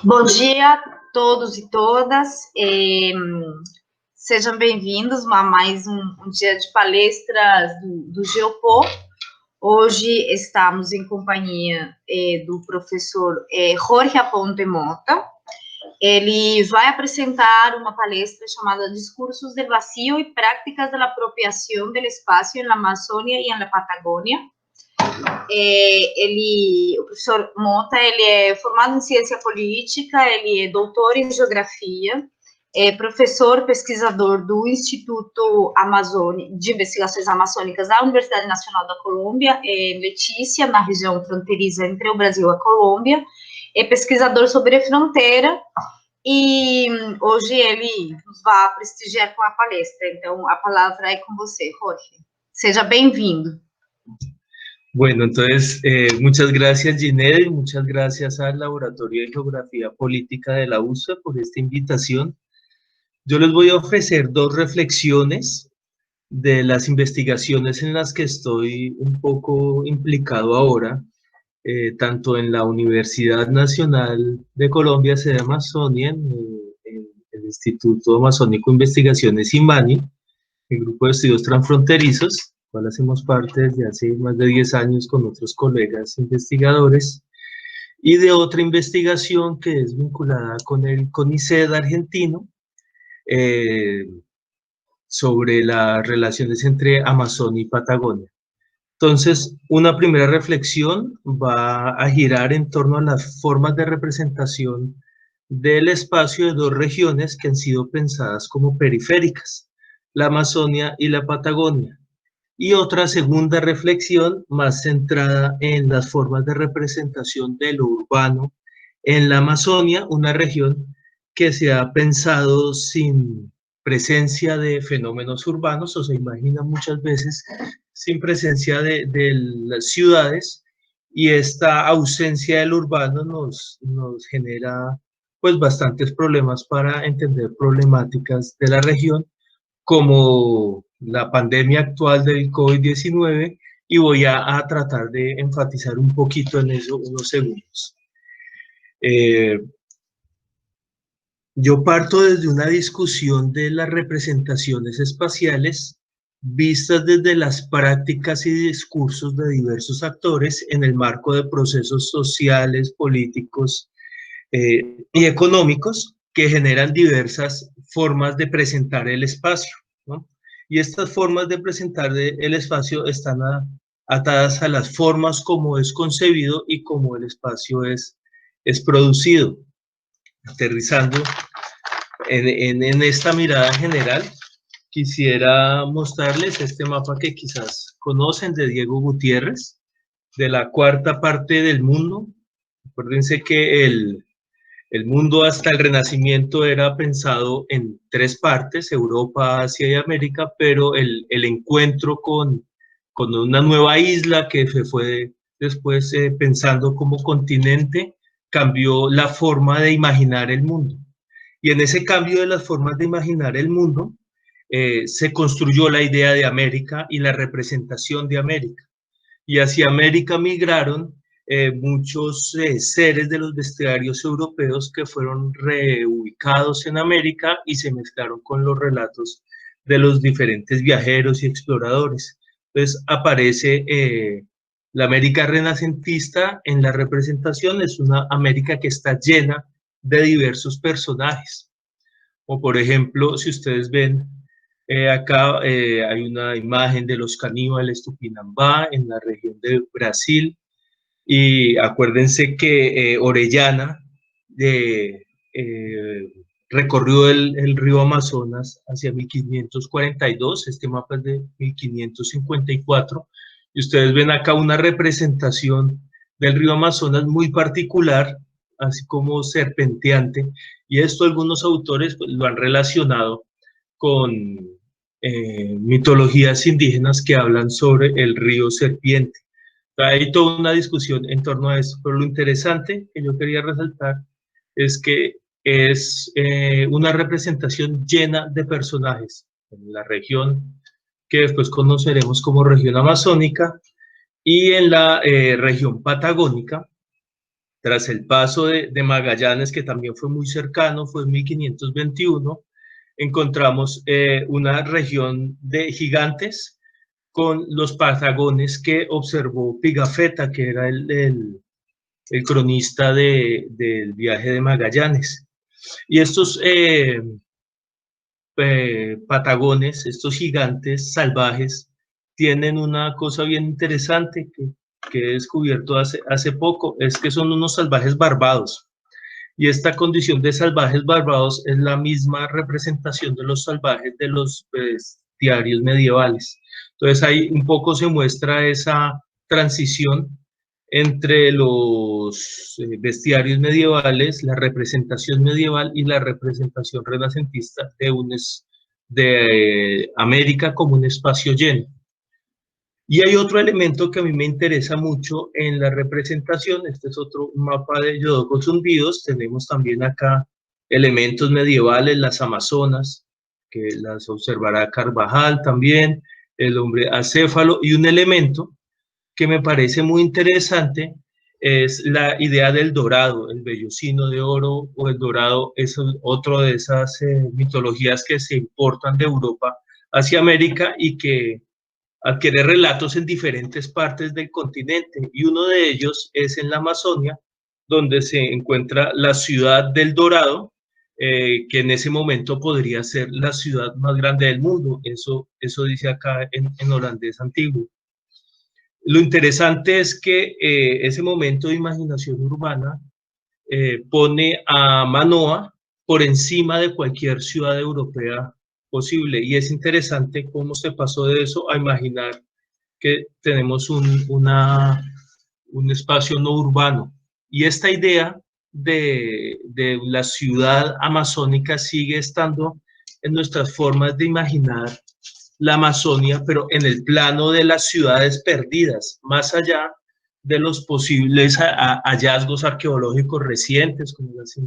Bom dia a todos e todas. Sejam bem-vindos a mais um dia de palestras do Geopô. Hoje estamos em companhia do professor Jorge Aponte Mota. Ele vai apresentar uma palestra chamada Discursos del Vacío e Prácticas de la Apropiación del Espacio en la Amazônia y en la Patagônia. O professor Mota, ele é formado em ciência política, ele é doutor em geografia, é professor pesquisador do Instituto de Investigações Amazônicas da Universidade Nacional da Colômbia, Letícia, na região fronteiriça entre o Brasil e a Colômbia, é pesquisador sobre fronteira, e hoje ele nos vai prestigiar com a palestra. Então, a palavra é com você, Jorge. Seja bem-vindo. Bueno, entonces, muchas gracias, Ginette, y muchas gracias al Laboratorio de Geografía Política de la USA por esta invitación. Yo les voy a ofrecer dos reflexiones de las investigaciones en las que estoy un poco implicado ahora, tanto en la Universidad Nacional de Colombia, sede Amazonia, en el Instituto Amazónico de Investigaciones IMANI, el Grupo de Estudios Transfronterizos, cual hacemos parte desde hace más de 10 años con otros colegas investigadores, y de otra investigación que es vinculada con el CONICET argentino, sobre las relaciones entre Amazonia y Patagonia. Entonces, una primera reflexión va a girar en torno a las formas de representación del espacio de dos regiones que han sido pensadas como periféricas, la Amazonia y la Patagonia. Y otra segunda reflexión más centrada en las formas de representación de lo urbano en la Amazonia, una región que se ha pensado sin presencia de fenómenos urbanos, o se imagina muchas veces sin presencia de las ciudades, y esta ausencia del urbano nos genera pues bastantes problemas para entender problemáticas de la región, como la pandemia actual del COVID-19, y voy a tratar de enfatizar un poquito en eso unos segundos. Yo parto desde una discusión de las representaciones espaciales vistas desde las prácticas y discursos de diversos actores en el marco de procesos sociales, políticos y económicos que generan diversas formas de presentar el espacio, ¿no? Y estas formas de presentar el espacio están atadas a las formas como es concebido y como el espacio es producido. Aterrizando en esta mirada general, quisiera mostrarles este mapa que quizás conocen, de Diego Gutiérrez, de la cuarta parte del mundo. Acuérdense que el mundo hasta el Renacimiento era pensado en tres partes: Europa, Asia y América, pero el encuentro con una nueva isla que se fue después pensando como continente, cambió la forma de imaginar el mundo. Y en ese cambio de las formas de imaginar el mundo, se construyó la idea de América y la representación de América. Y hacia América migraron muchos seres de los bestiarios europeos que fueron reubicados en América y se mezclaron con los relatos de los diferentes viajeros y exploradores. Entonces aparece la América renacentista en la representación. Es una América que está llena de diversos personajes. O por ejemplo, si ustedes ven, acá hay una imagen de los caníbales Tupinambá en la región de Brasil. Y acuérdense que Orellana recorrió el río Amazonas hacia 1542, este mapa es de 1554, y ustedes ven acá una representación del río Amazonas muy particular, así como serpenteante, y esto algunos autores pues, lo han relacionado con mitologías indígenas que hablan sobre el río serpiente. Hay toda una discusión en torno a eso, pero lo interesante que yo quería resaltar es que es una representación llena de personajes en la región que después conoceremos como región amazónica y en la región patagónica, tras el paso de Magallanes, que también fue muy cercano, fue en 1521, encontramos una región de gigantes con los Patagones que observó Pigafetta, que era el cronista del viaje de Magallanes. Y estos Patagones, estos gigantes salvajes, tienen una cosa bien interesante que he descubierto hace poco, es que son unos salvajes barbados. Y esta condición de salvajes barbados es la misma representación de los salvajes de los bestiarios medievales. Entonces ahí un poco se muestra esa transición entre los bestiarios medievales, la representación medieval y la representación renacentista de América como un espacio lleno. Y hay otro elemento que a mí me interesa mucho en la representación. Este es otro mapa de Yodocos hundidos. Tenemos también acá elementos medievales, las Amazonas, que las observará Carvajal también, el hombre acéfalo, y un elemento que me parece muy interesante es la idea del dorado, el vellocino de oro o el dorado es otro de esas mitologías que se importan de Europa hacia América y que adquiere relatos en diferentes partes del continente, y uno de ellos es en la Amazonia, donde se encuentra la ciudad del Dorado, que en ese momento podría ser la ciudad más grande del mundo. Eso dice acá en holandés antiguo. Lo interesante es que ese momento de imaginación urbana pone a Manoa por encima de cualquier ciudad europea posible, y es interesante cómo se pasó de eso a imaginar que tenemos un espacio no urbano. Y esta idea de la ciudad amazónica sigue estando en nuestras formas de imaginar la Amazonia, pero en el plano de las ciudades perdidas, más allá de los posibles hallazgos arqueológicos recientes, como las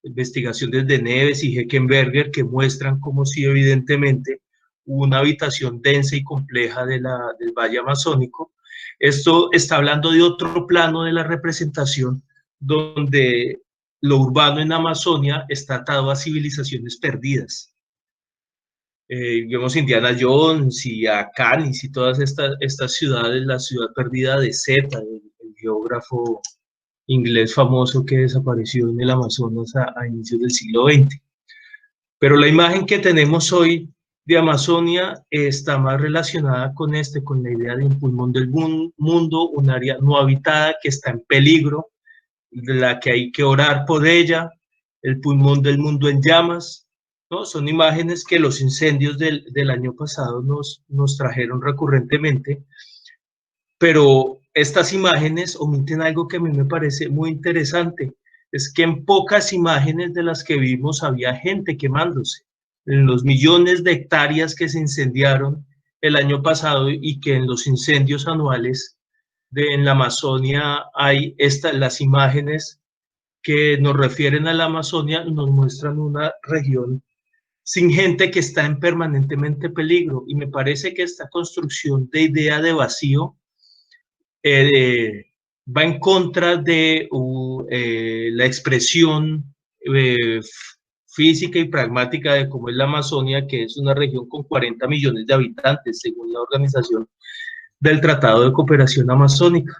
investigaciones de Neves y Heckenberger, que muestran como si evidentemente hubo una habitación densa y compleja del Valle Amazónico. Esto está hablando de otro plano de la representación, donde lo urbano en Amazonia está atado a civilizaciones perdidas. Vemos Indiana Jones y a Canis y todas estas ciudades, la ciudad perdida de Zeta, el geógrafo inglés famoso que desapareció en el Amazonas a inicios del siglo XX. Pero la imagen que tenemos hoy de Amazonia está más relacionada con la idea de un pulmón del mundo, un área no habitada que está en peligro, de la que hay que orar por ella, el pulmón del mundo en llamas, ¿no? Son imágenes que los incendios del año pasado nos trajeron recurrentemente, pero estas imágenes omiten algo que a mí me parece muy interesante, es que en pocas imágenes de las que vimos había gente quemándose. En los millones de hectáreas que se incendiaron el año pasado y que en los incendios anuales en la Amazonia hay las imágenes que nos refieren a la Amazonia, nos muestran una región sin gente que está en permanentemente peligro, y me parece que esta construcción de idea de vacío va en contra de la expresión física y pragmática de cómo es la Amazonia, que es una región con 40 millones de habitantes, según la Organización del Tratado de Cooperación Amazónica.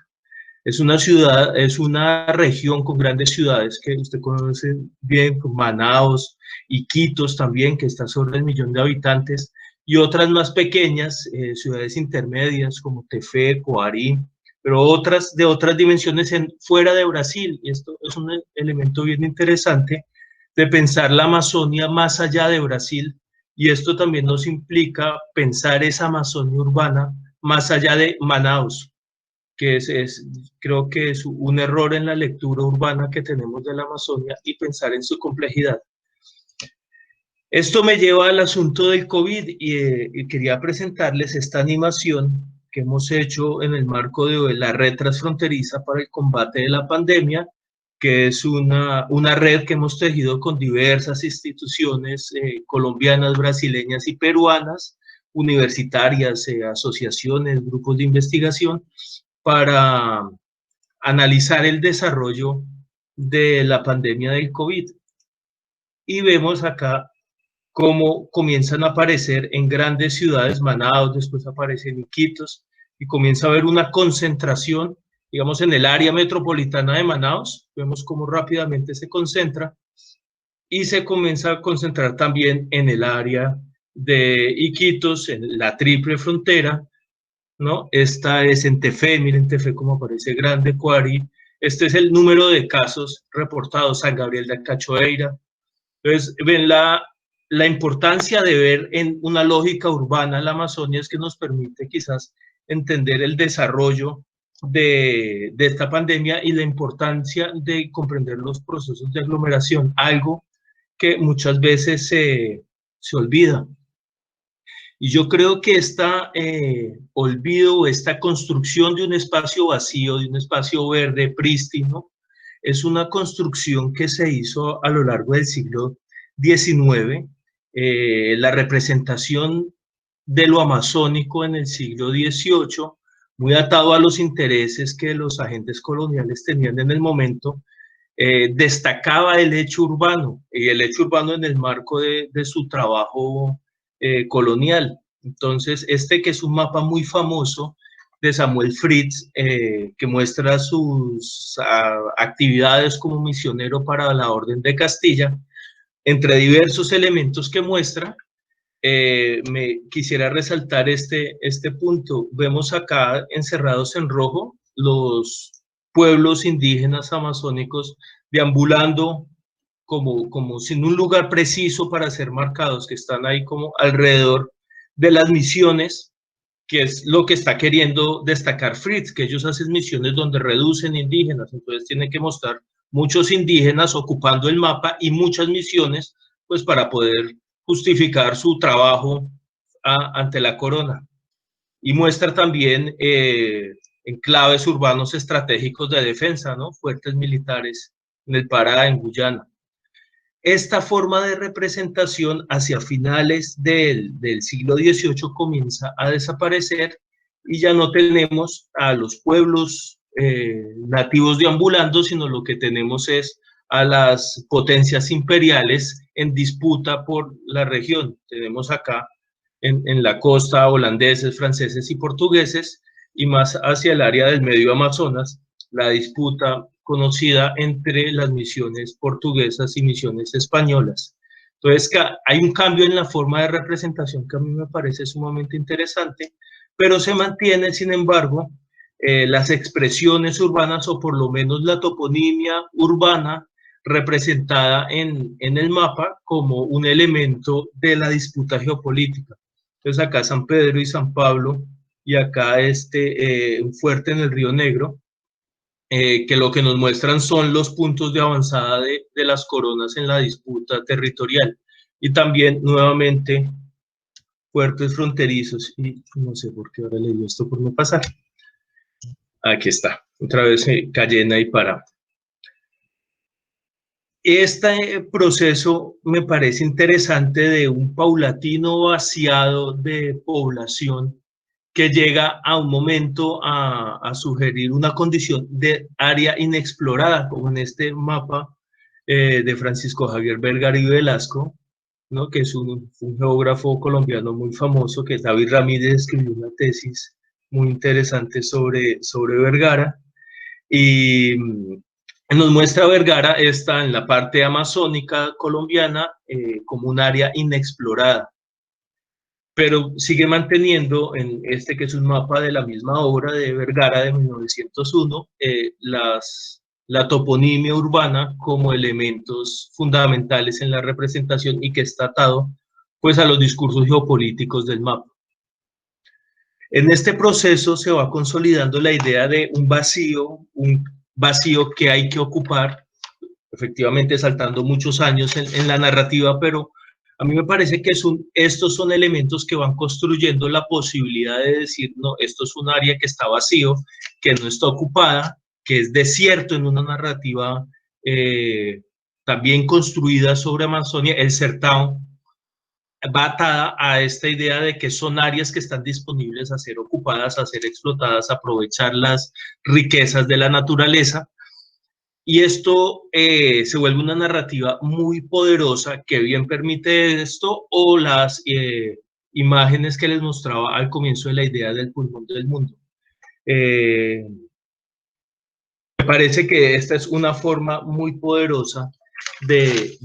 Es una región con grandes ciudades que usted conoce bien, como Manaos, Iquitos también, que está sobre el 1.000.000 de habitantes, y otras más pequeñas, ciudades intermedias como Tefé, Coarí, pero otras de otras dimensiones fuera de Brasil. Y esto es un elemento bien interesante de pensar la Amazonia más allá de Brasil, y esto también nos implica pensar esa Amazonia urbana más allá de Manaus, que creo que es un error en la lectura urbana que tenemos de la Amazonia, y pensar en su complejidad. Esto me lleva al asunto del COVID y quería presentarles esta animación que hemos hecho en el marco de la Red Transfronteriza para el Combate de la Pandemia, que es una red que hemos tejido con diversas instituciones colombianas, brasileñas y peruanas, universitarias, asociaciones, grupos de investigación, para analizar el desarrollo de la pandemia del COVID. Y vemos acá cómo comienzan a aparecer en grandes ciudades, Manaos, después aparecen Iquitos, y comienza a haber una concentración, digamos, en el área metropolitana de Manaos. Vemos cómo rápidamente se concentra, y se comienza a concentrar también en el área de Iquitos, en la triple frontera, ¿no? Esta es en Tefé, miren Tefé cómo aparece grande, Cuari. Este es el número de casos reportados, San Gabriel de Cachoeira. Entonces, ven la importancia de ver en una lógica urbana la Amazonia, es que nos permite quizás entender el desarrollo de esta pandemia y la importancia de comprender los procesos de aglomeración, algo que muchas veces se olvida. Y yo creo que olvido, esta construcción de un espacio vacío, de un espacio verde, prístino, es una construcción que se hizo a lo largo del siglo XIX. La representación de lo amazónico en el siglo XVIII, muy atado a los intereses que los agentes coloniales tenían en el momento, destacaba el hecho urbano, y el hecho urbano en el marco de su trabajo colonial. Entonces, que es un mapa muy famoso de Samuel Fritz, que muestra sus actividades como misionero para la Orden de Castilla, entre diversos elementos que muestra, me quisiera resaltar este punto. Vemos acá encerrados en rojo los pueblos indígenas amazónicos deambulando como sin un lugar preciso para ser marcados, que están ahí como alrededor de las misiones, que es lo que está queriendo destacar Fritz, que ellos hacen misiones donde reducen indígenas, entonces tienen que mostrar muchos indígenas ocupando el mapa y muchas misiones, pues para poder justificar su trabajo ante la corona. Y muestra también enclaves urbanos estratégicos de defensa, ¿no? Fuertes militares en el Pará, en Guyana. Esta forma de representación hacia finales del siglo XVIII comienza a desaparecer y ya no tenemos a los pueblos nativos deambulando, sino lo que tenemos es a las potencias imperiales en disputa por la región. Tenemos acá en la costa holandeses, franceses y portugueses, y más hacia el área del medio Amazonas, la disputa conocida entre las misiones portuguesas y misiones españolas. Entonces, hay un cambio en la forma de representación que a mí me parece sumamente interesante, pero se mantiene, sin embargo, las expresiones urbanas, o por lo menos la toponimia urbana representada en el mapa como un elemento de la disputa geopolítica. Entonces acá San Pedro y San Pablo, y acá un fuerte en el Río Negro, que lo que nos muestran son los puntos de avanzada de las coronas en la disputa territorial. Y también, nuevamente, fuertes fronterizos. Y no sé por qué ahora le dio esto por no pasar. Aquí está. Otra vez Cayena y Pará. Este proceso me parece interesante, de un paulatino vaciado de población que llega a un momento a sugerir una condición de área inexplorada, como en este mapa de Francisco Javier Vergara y Velasco, ¿no? Que es un geógrafo colombiano muy famoso, que David Ramírez escribió una tesis muy interesante sobre Vergara, y nos muestra Vergara está en la parte amazónica colombiana como un área inexplorada, pero sigue manteniendo en que es un mapa de la misma obra de Vergara de 1901, la toponimia urbana como elementos fundamentales en la representación, y que está atado pues a los discursos geopolíticos del mapa. En este proceso se va consolidando la idea de un vacío que hay que ocupar, efectivamente saltando muchos años en la narrativa, pero a mí me parece que estos son elementos que van construyendo la posibilidad de decir, no, esto es un área que está vacío, que no está ocupada, que es desierto en una narrativa también construida sobre Amazonia. El Sertão va atada a esta idea de que son áreas que están disponibles a ser ocupadas, a ser explotadas, a aprovechar las riquezas de la naturaleza. Y esto se vuelve una narrativa muy poderosa que bien permite esto, o las imágenes que les mostraba al comienzo de la idea del pulmón del mundo. Me parece que esta es una forma muy poderosa de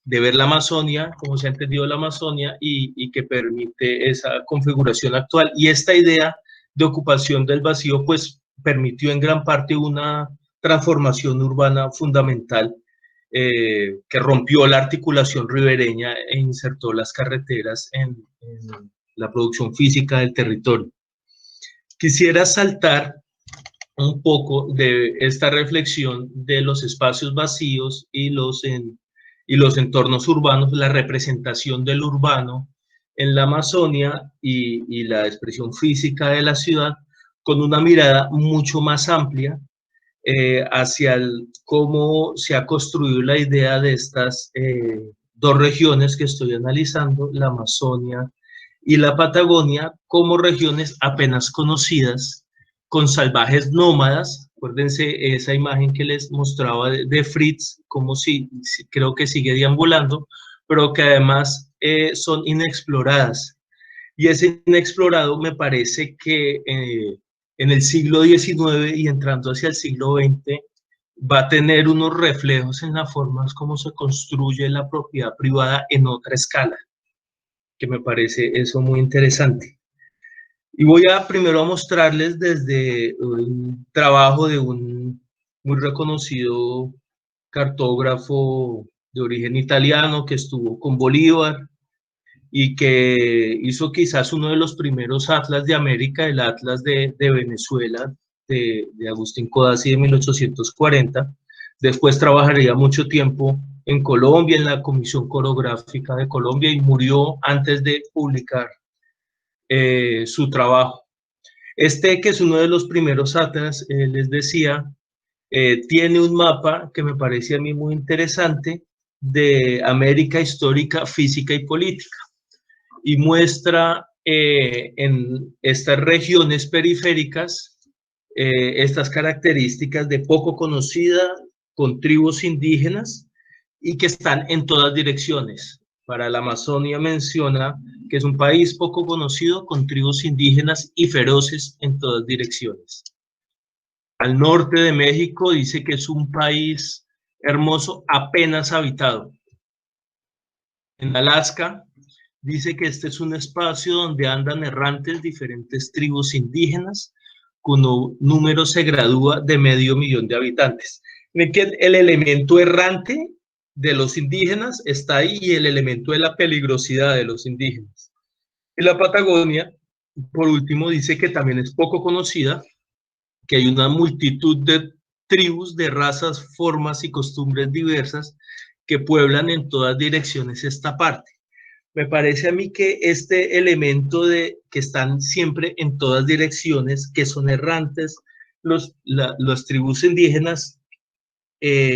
ver la Amazonia, como se ha entendido la Amazonia, y que permite esa configuración actual. Y esta idea de ocupación del vacío, pues, permitió en gran parte una transformación urbana fundamental que rompió la articulación ribereña e insertó las carreteras en la producción física del territorio. Quisiera saltar un poco de esta reflexión de los espacios vacíos y los entornos urbanos, la representación del urbano en la Amazonia y la expresión física de la ciudad, con una mirada mucho más amplia hacia cómo se ha construido la idea de estas dos regiones que estoy analizando, la Amazonia y la Patagonia, como regiones apenas conocidas, con salvajes nómadas. Acuérdense esa imagen que les mostraba de Fritz, como creo que sigue deambulando, pero que además son inexploradas. Y ese inexplorado me parece que en el siglo XIX y entrando hacia el siglo XX va a tener unos reflejos en las formas como se construye la propiedad privada en otra escala, que me parece eso muy interesante. Y voy primero a mostrarles desde un trabajo de un muy reconocido cartógrafo de origen italiano que estuvo con Bolívar y que hizo quizás uno de los primeros atlas de América, el Atlas de Venezuela, de Agustín Codazzi de 1840. Después trabajaría mucho tiempo en Colombia, en la Comisión Corográfica de Colombia, y murió antes de publicar su trabajo. Que es uno de los primeros atlas, les decía, tiene un mapa que me parece a mí muy interesante de América histórica, física y política, y muestra en estas regiones periféricas estas características de poco conocida, con tribus indígenas y que están en todas direcciones. Para la Amazonia menciona que es un país poco conocido, con tribus indígenas y feroces en todas direcciones. Al norte de México dice que es un país hermoso, apenas habitado. En Alaska dice que este es un espacio donde andan errantes diferentes tribus indígenas, cuyo número se gradúa de 500,000 de habitantes. Ven que el elemento errante de los indígenas está ahí, y el elemento de la peligrosidad de los indígenas. Y la Patagonia, por último, dice que también es poco conocida, que hay una multitud de tribus, de razas, formas y costumbres diversas que pueblan en todas direcciones esta parte. Me parece a mí que este elemento de que están siempre en todas direcciones, que son errantes, las tribus indígenas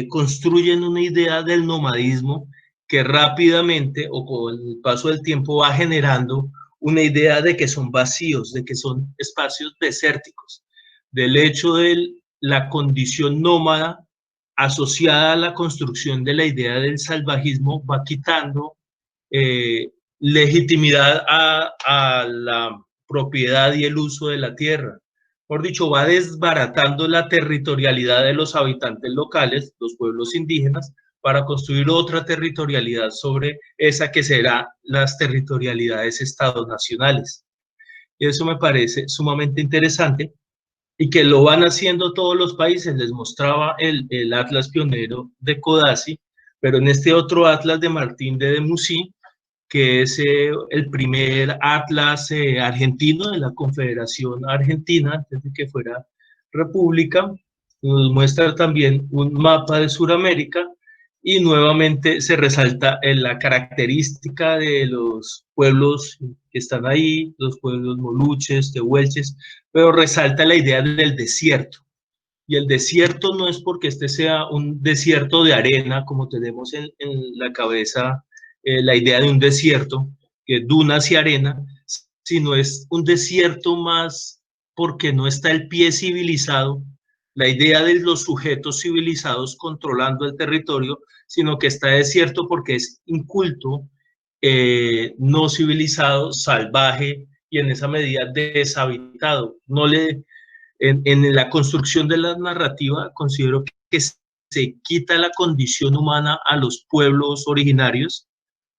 construyen una idea del nomadismo que rápidamente o con el paso del tiempo va generando una idea de que son vacíos, de que son espacios desérticos, del hecho de la condición nómada asociada a la construcción de la idea del salvajismo va quitando legitimidad a la propiedad y el uso de la tierra. Por dicho, va desbaratando la territorialidad de los habitantes locales, los pueblos indígenas, para construir otra territorialidad sobre esa que será las territorialidades estados-nacionales. Y eso me parece sumamente interesante, y que lo van haciendo todos los países. Les mostraba el atlas pionero de Codazzi, pero en este otro atlas de Martín de Demoucy, que es el primer atlas argentino de la Confederación Argentina, antes de que fuera república, nos muestra también un mapa de Sudamérica, y nuevamente se resalta en la característica de los pueblos que están ahí, los pueblos moluches, tehuelches, pero resalta la idea del desierto. Y el desierto no es porque este sea un desierto de arena, como tenemos en la cabeza la idea de un desierto, que dunas y arena, sino es un desierto más porque no está el pie civilizado, la idea de los sujetos civilizados controlando el territorio, sino que está desierto porque es inculto, no civilizado, salvaje y en esa medida deshabitado. En la construcción de la narrativa considero que se quita la condición humana a los pueblos originarios,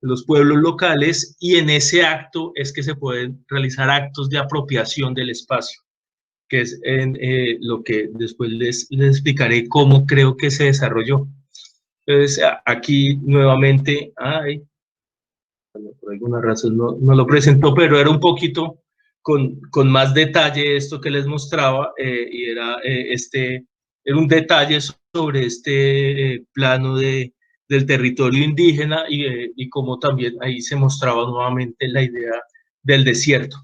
los pueblos locales, y en ese acto es que se pueden realizar actos de apropiación del espacio, que es lo que después les explicaré cómo creo que se desarrolló. Entonces, aquí nuevamente, por alguna razón no lo presentó, pero era un poquito con más detalle esto que les mostraba, y era un detalle sobre este plano del territorio indígena y como también ahí se mostraba nuevamente la idea del desierto.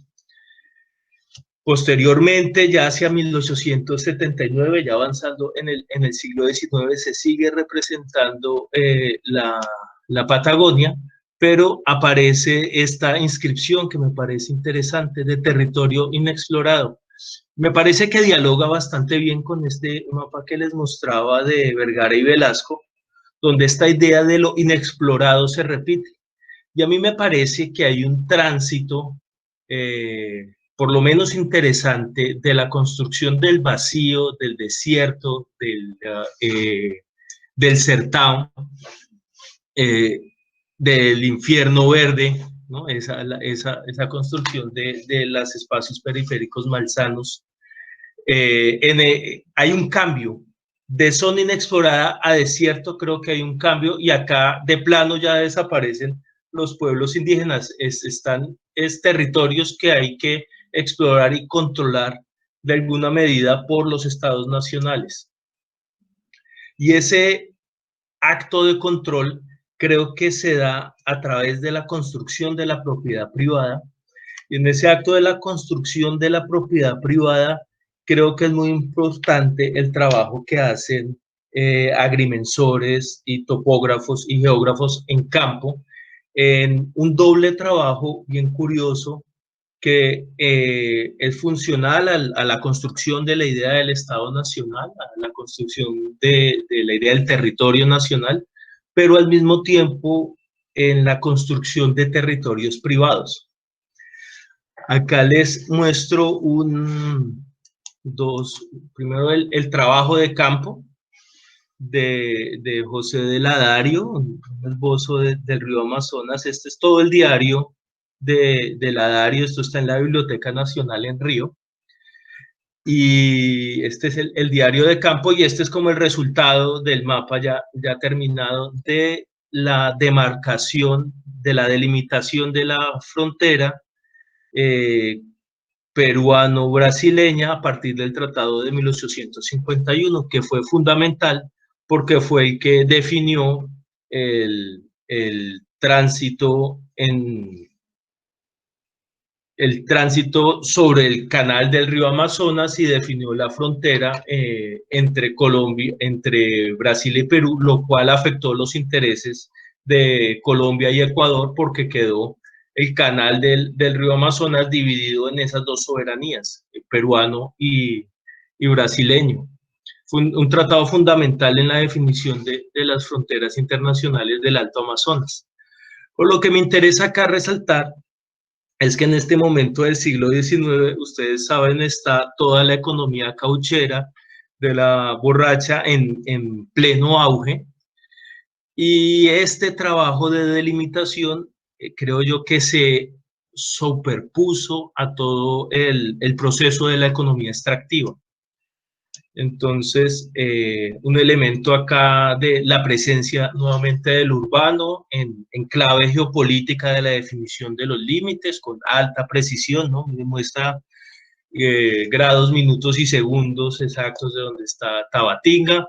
Posteriormente, ya hacia 1879, ya avanzando en el siglo XIX, se sigue representando la Patagonia, pero aparece esta inscripción que me parece interesante, de territorio inexplorado. Me parece que dialoga bastante bien con este mapa que les mostraba de Vergara y Velasco, donde esta idea de lo inexplorado se repite. Y a mí me parece que hay un tránsito, por lo menos interesante, de la construcción del vacío, del desierto, del sertão, del infierno verde, ¿no? Esa construcción de los espacios periféricos malsanos. Hay un cambio de zona inexplorada a desierto, creo que hay un cambio, y acá de plano ya desaparecen los pueblos indígenas, están territorios que hay que explorar y controlar de alguna medida por los estados nacionales. Y ese acto de control creo que se da a través de la construcción de la propiedad privada, y en ese acto de la construcción de la propiedad privada creo que es muy importante el trabajo que hacen agrimensores y topógrafos y geógrafos en campo, en un doble trabajo bien curioso que es funcional a la construcción de la idea del Estado Nacional, a la construcción de la idea del territorio nacional, pero al mismo tiempo en la construcción de territorios privados. Acá les muestro primero el trabajo de campo de José de Ladario, un esbozo del río Amazonas. Este es todo el diario de Ladario, esto está en la Biblioteca Nacional en Río, y este es el diario de campo, y este es como el resultado del mapa ya terminado de la demarcación, de la delimitación de la frontera peruano-brasileña a partir del Tratado de 1851, que fue fundamental porque fue el que definió el tránsito sobre el canal del río Amazonas, y definió la frontera entre Brasil y Perú, lo cual afectó los intereses de Colombia y Ecuador, porque quedó el canal del río Amazonas dividido en esas dos soberanías, peruano y brasileño. Fue un tratado fundamental en la definición de las fronteras internacionales del Alto Amazonas. Por lo que me interesa acá resaltar es que en este momento del siglo XIX, ustedes saben, está toda la economía cauchera de la borracha en pleno auge, y este trabajo de delimitación creo yo que se superpuso a todo el proceso de la economía extractiva. Entonces, un elemento acá de la presencia nuevamente del urbano en clave geopolítica de la definición de los límites con alta precisión, ¿no? Me muestra grados, minutos y segundos exactos de donde está Tabatinga.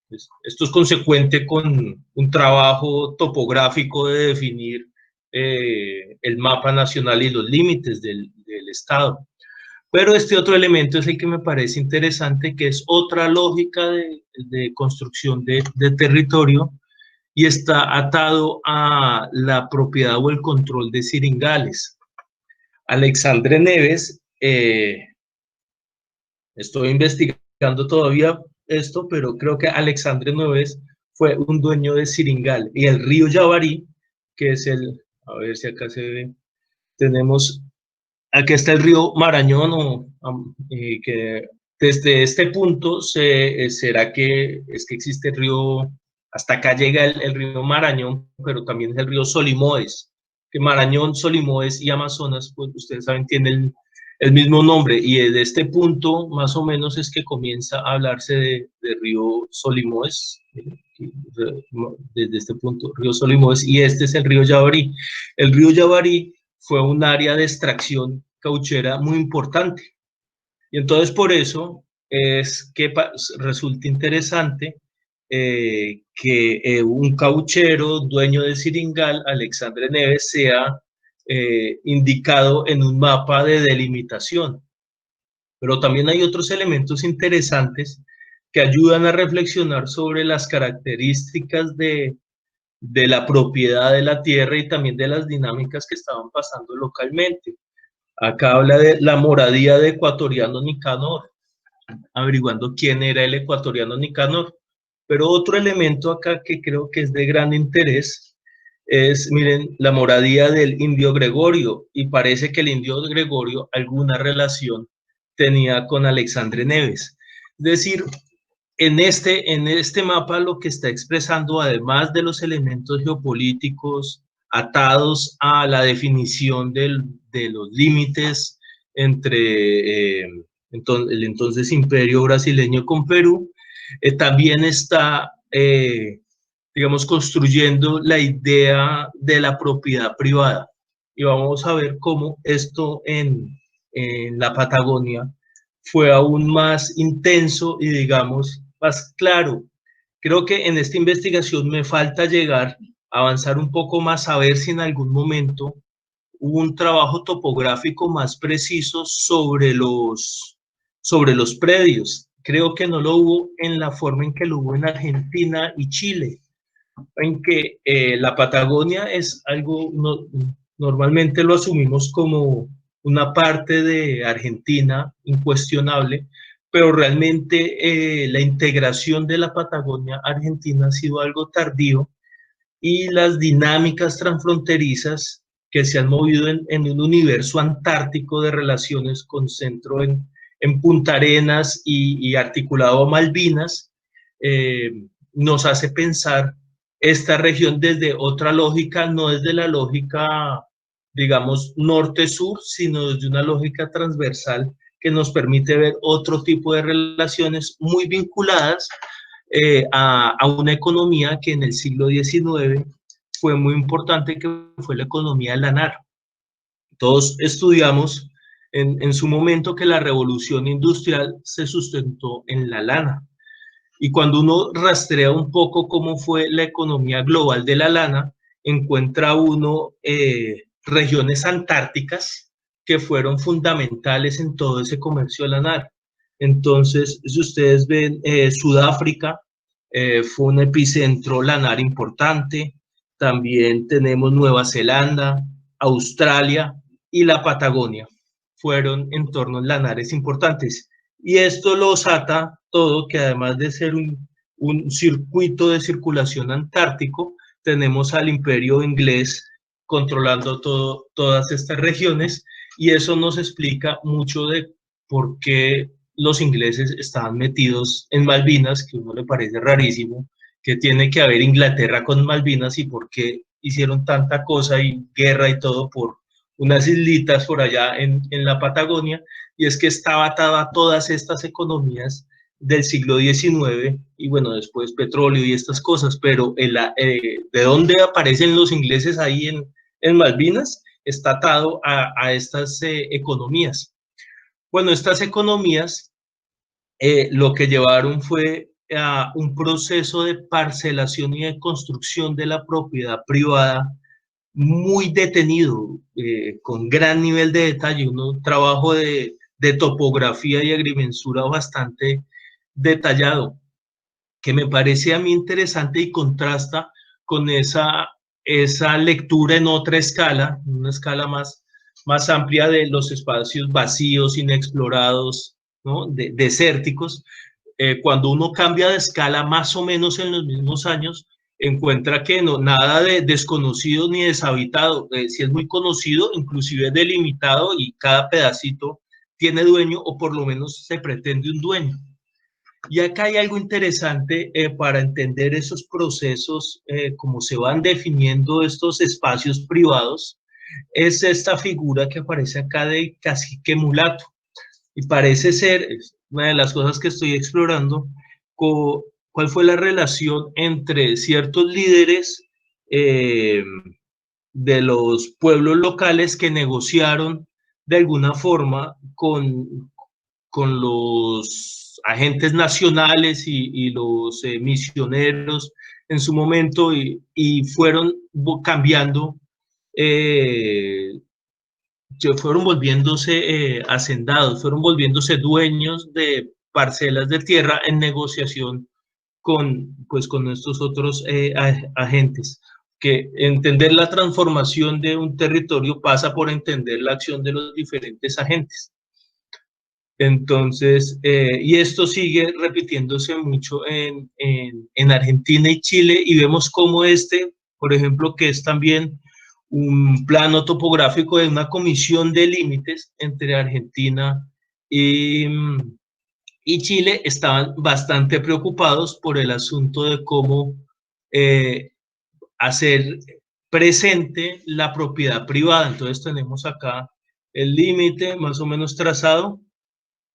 Pues, esto es consecuente con un trabajo topográfico de definir el mapa nacional y los límites del Estado. Pero este otro elemento es el que me parece interesante, que es otra lógica de construcción de territorio, y está atado a la propiedad o el control de Siringales. Alexandre Neves, estoy investigando todavía esto, pero creo que Alexandre Neves fue un dueño de Siringal, y el río Yavarí, que es el, a ver si acá se ve, tenemos, aquí está el río Marañón, que desde este punto será que es que existe el río, hasta acá llega el río Marañón, pero también es el río Solimoes, que Marañón, Solimoes y Amazonas, pues ustedes saben, tienen el mismo nombre, y desde este punto más o menos es que comienza a hablarse de río Solimoes, desde este punto, río Solimoes, y este es el río Yavarí. El río Yavarí fue un área de extracción cauchera muy importante, y entonces por eso es que resulta interesante que un cauchero dueño de Siringal, Alexandre Neves, sea indicado en un mapa de delimitación. Pero también hay otros elementos interesantes que ayudan a reflexionar sobre las características de la propiedad de la tierra y también de las dinámicas que estaban pasando localmente. Acá habla de la moradía de Ecuatoriano Nicanor, averiguando quién era el ecuatoriano Nicanor. Pero otro elemento acá que creo que es de gran interés es, miren, la moradía del indio Gregorio, y parece que el indio Gregorio alguna relación tenía con Alexandre Neves. Es decir, en este mapa lo que está expresando, además de los elementos geopolíticos atados a la definición de los límites entre el entonces imperio brasileño con Perú, también está, digamos, construyendo la idea de la propiedad privada. Y vamos a ver cómo esto en la Patagonia fue aún más intenso y, digamos, más claro. Creo que en esta investigación me falta llegar a avanzar un poco más, a ver si en algún momento hubo un trabajo topográfico más preciso sobre los predios. Creo que no lo hubo en la forma en que lo hubo en Argentina y Chile, en que la Patagonia es algo, normalmente lo asumimos como una parte de Argentina incuestionable, pero realmente la integración de la Patagonia Argentina ha sido algo tardío, y las dinámicas transfronterizas que se han movido en un universo antártico de relaciones con centro en Punta Arenas y articulado a Malvinas, nos hace pensar esta región desde otra lógica, no desde la lógica, digamos, norte-sur, sino desde una lógica transversal que nos permite ver otro tipo de relaciones muy vinculadas a una economía que en el siglo XIX fue muy importante, que fue la economía lanar. Todos estudiamos en su momento que la revolución industrial se sustentó en la lana. Y cuando uno rastrea un poco cómo fue la economía global de la lana, encuentra uno regiones antárticas que fueron fundamentales en todo ese comercio lanar. Entonces, si ustedes ven, Sudáfrica fue un epicentro lanar importante. También tenemos Nueva Zelanda, Australia y la Patagonia. Fueron entornos lanares importantes. Y esto los ata todo, que además de ser un circuito de circulación antártico, tenemos al imperio inglés controlando todas estas regiones, y eso nos explica mucho de por qué los ingleses estaban metidos en Malvinas, que a uno le parece rarísimo, que tiene que haber Inglaterra con Malvinas, y por qué hicieron tanta cosa y guerra y todo por unas islitas por allá en la Patagonia. Y es que estaba atada a todas estas economías del siglo XIX, y bueno, después petróleo y estas cosas, pero de dónde aparecen los ingleses ahí en Malvinas está atado a estas economías. Bueno, estas economías lo que llevaron fue a un proceso de parcelación y de construcción de la propiedad privada muy detenido, con gran nivel de detalle, un trabajo de topografía y agrimensura bastante detallado, que me parece a mí interesante y contrasta con esa lectura en otra escala, una escala más amplia de los espacios vacíos, inexplorados, ¿no? Desérticos. Cuando uno cambia de escala más o menos en los mismos años, encuentra que no, nada de desconocido ni deshabitado, si es muy conocido, inclusive es delimitado y cada pedacito tiene dueño o por lo menos se pretende un dueño. Y acá hay algo interesante para entender esos procesos, cómo se van definiendo estos espacios privados, es esta figura que aparece acá de cacique mulato. Y parece ser, es una de las cosas que estoy explorando, cuál fue la relación entre ciertos líderes de los pueblos locales que negociaron de alguna forma con los agentes nacionales y los misioneros en su momento y fueron cambiando, fueron volviéndose hacendados, fueron volviéndose dueños de parcelas de tierra en negociación con estos otros agentes. Que entender la transformación de un territorio pasa por entender la acción de los diferentes agentes. Entonces, y esto sigue repitiéndose mucho en Argentina y Chile, y vemos cómo por ejemplo, que es también un plano topográfico de una comisión de límites entre Argentina y Chile, estaban bastante preocupados por el asunto de cómo hacer presente la propiedad privada. Entonces tenemos acá el límite más o menos trazado,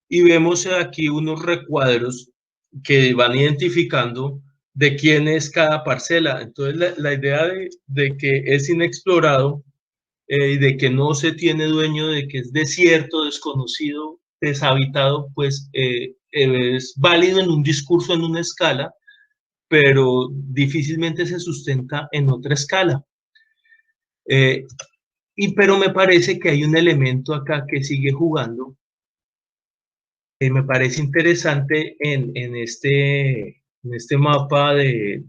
y vemos aquí unos recuadros que van identificando de quién es cada parcela. Entonces la idea de que es inexplorado y de que no se tiene dueño, de que es desierto, desconocido, deshabitado, pues es válido en un discurso, en una escala, pero difícilmente se sustenta en otra escala. Pero me parece que hay un elemento acá que sigue jugando. Me parece interesante en este mapa de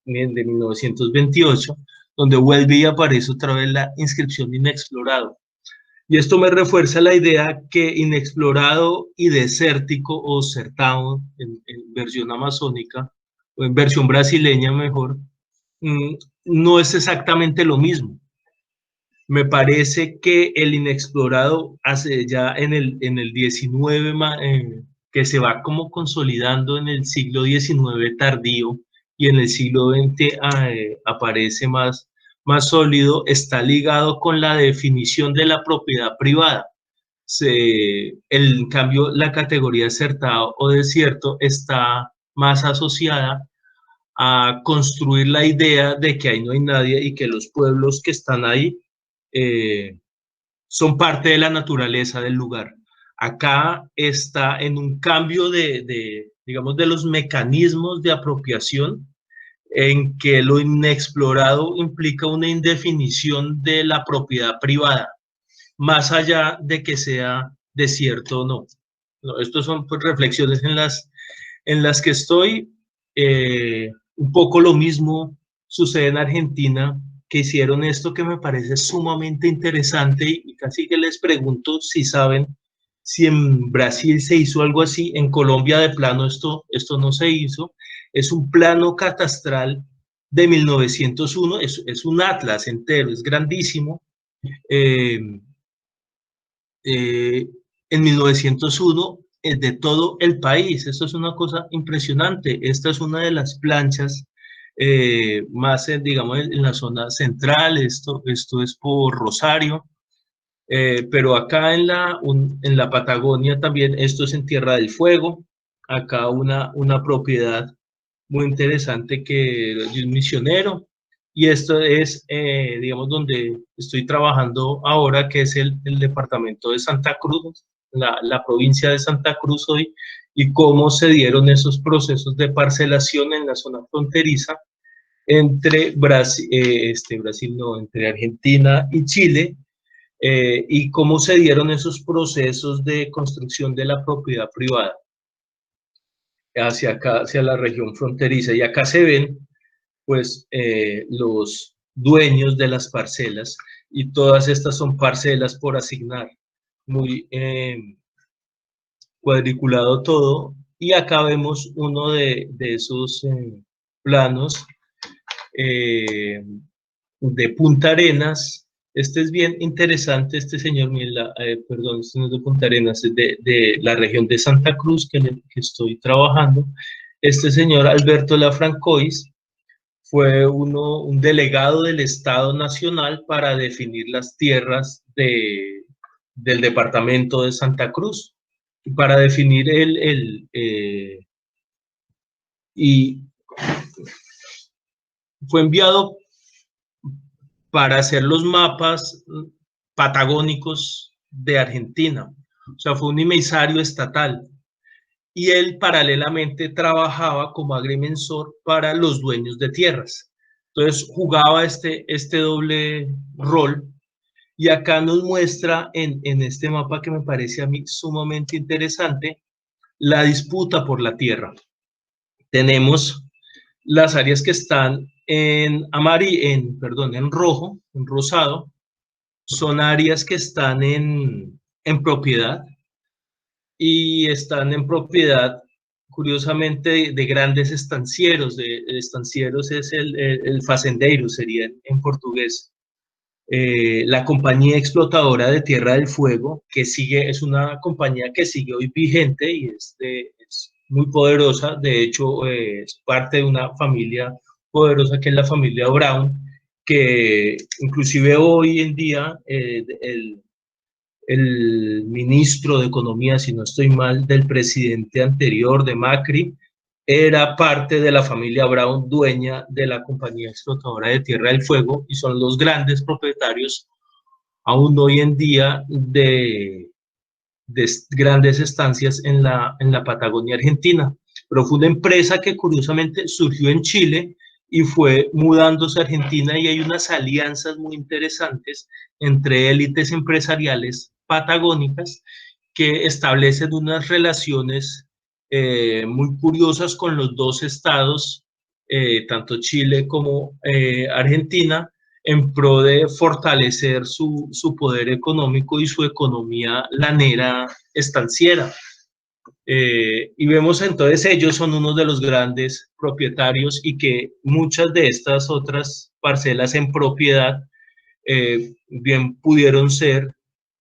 1928, donde vuelve y aparece otra vez la inscripción inexplorado. Y esto me refuerza la idea que inexplorado y desértico, o certado en versión amazónica, o en versión brasileña mejor, no es exactamente lo mismo. Me parece que el inexplorado hace ya en el 19, que se va como consolidando en el siglo XIX tardío, y en el siglo XX aparece más sólido, está ligado con la definición de la propiedad privada. En cambio, la categoría certado o desierto está más asociada a construir la idea de que ahí no hay nadie y que los pueblos que están ahí son parte de la naturaleza del lugar. Acá está en un cambio digamos, de los mecanismos de apropiación, en que lo inexplorado implica una indefinición de la propiedad privada, más allá de que sea desierto o no. Estas son pues reflexiones en las que estoy. Un poco lo mismo sucede en Argentina, que hicieron esto que me parece sumamente interesante, y casi que les pregunto si saben si en Brasil se hizo algo así. En Colombia de plano esto no se hizo. Es un plano catastral de 1901, es un atlas entero, es grandísimo. En 1901, de todo el país. Esto es una cosa impresionante. Esta es una de las planchas más, digamos, en la zona central. Esto es por Rosario, pero acá en la Patagonia también, esto es en Tierra del Fuego. Acá una propiedad muy interesante que de un misionero, y esto es, digamos, donde estoy trabajando ahora, que es el departamento de Santa Cruz, la provincia de Santa Cruz hoy, y cómo se dieron esos procesos de parcelación en la zona fronteriza entre entre Argentina y Chile, y cómo se dieron esos procesos de construcción de la propiedad privada hacia acá, hacia la región fronteriza. Y acá se ven pues los dueños de las parcelas, y todas estas son parcelas por asignar, muy cuadriculado todo, y acá vemos uno de esos planos de Punta Arenas. Este es bien interesante, este señor, perdón, este no es de Punta Arenas, es de la región de Santa Cruz que estoy trabajando. Este señor Alberto Lafrancois fue un delegado del Estado Nacional para definir las tierras del departamento de Santa Cruz, para definir y fue enviado para hacer los mapas patagónicos de Argentina. O sea, fue un emisario estatal. Y él paralelamente trabajaba como agrimensor para los dueños de tierras. Entonces jugaba este doble rol. Y acá nos muestra en este mapa, que me parece a mí sumamente interesante, la disputa por la tierra. Tenemos las áreas que están en rojo, en rosado, son áreas que están en propiedad, y están en propiedad, curiosamente, de grandes estancieros. Estancieros es el fazendeiro, sería en portugués. La compañía explotadora de Tierra del Fuego, que es una compañía que sigue hoy vigente y es muy poderosa. De hecho, es parte de una familia poderosa, que es la familia Brown, que inclusive hoy en día el ministro de Economía, si no estoy mal, del presidente anterior, de Macri, era parte de la familia Brown, dueña de la compañía explotadora de Tierra del Fuego, y son los grandes propietarios aún hoy en día de grandes estancias en la Patagonia Argentina. Pero fue una empresa que curiosamente surgió en Chile y fue mudándose a Argentina, y hay unas alianzas muy interesantes entre élites empresariales patagónicas que establecen unas relaciones muy curiosas con los dos estados, tanto Chile como Argentina, en pro de fortalecer su poder económico y su economía lanera estanciera. Y vemos entonces, ellos son uno de los grandes propietarios, y que muchas de estas otras parcelas en propiedad bien pudieron ser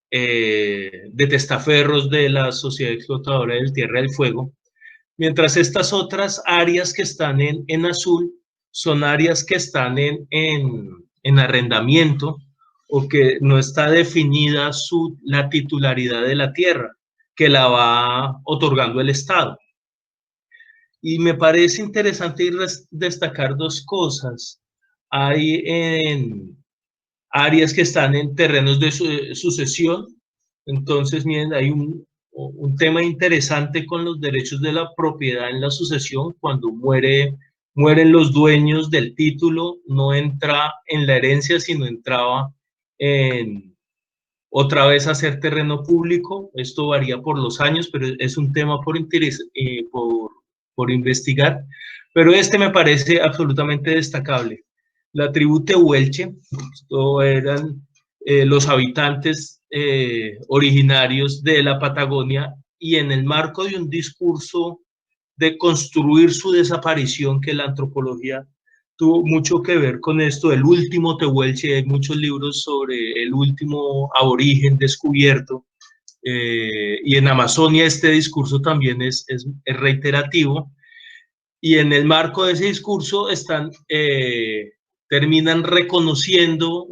de testaferros de la sociedad explotadora del Tierra del Fuego, mientras estas otras áreas que están en azul son áreas que están en arrendamiento, o que no está definida la titularidad de la tierra, que la va otorgando el Estado. Y me parece interesante destacar dos cosas. Hay áreas que están en terrenos de sucesión. Entonces, miren, hay un tema interesante con los derechos de la propiedad en la sucesión. Cuando mueren los dueños del título, no entra en la herencia, sino entraba otra vez a ser terreno público. Esto varía por los años, pero es un tema por investigar. Pero este me parece absolutamente destacable. La tribu Tehuelche, esto eran los habitantes originarios de la Patagonia, y en el marco de un discurso de construir su desaparición, que la antropología tuvo mucho que ver con esto, el último Tehuelche. Hay muchos libros sobre el último aborigen descubierto, y en Amazonia este discurso también es reiterativo, y en el marco de ese discurso terminan reconociendo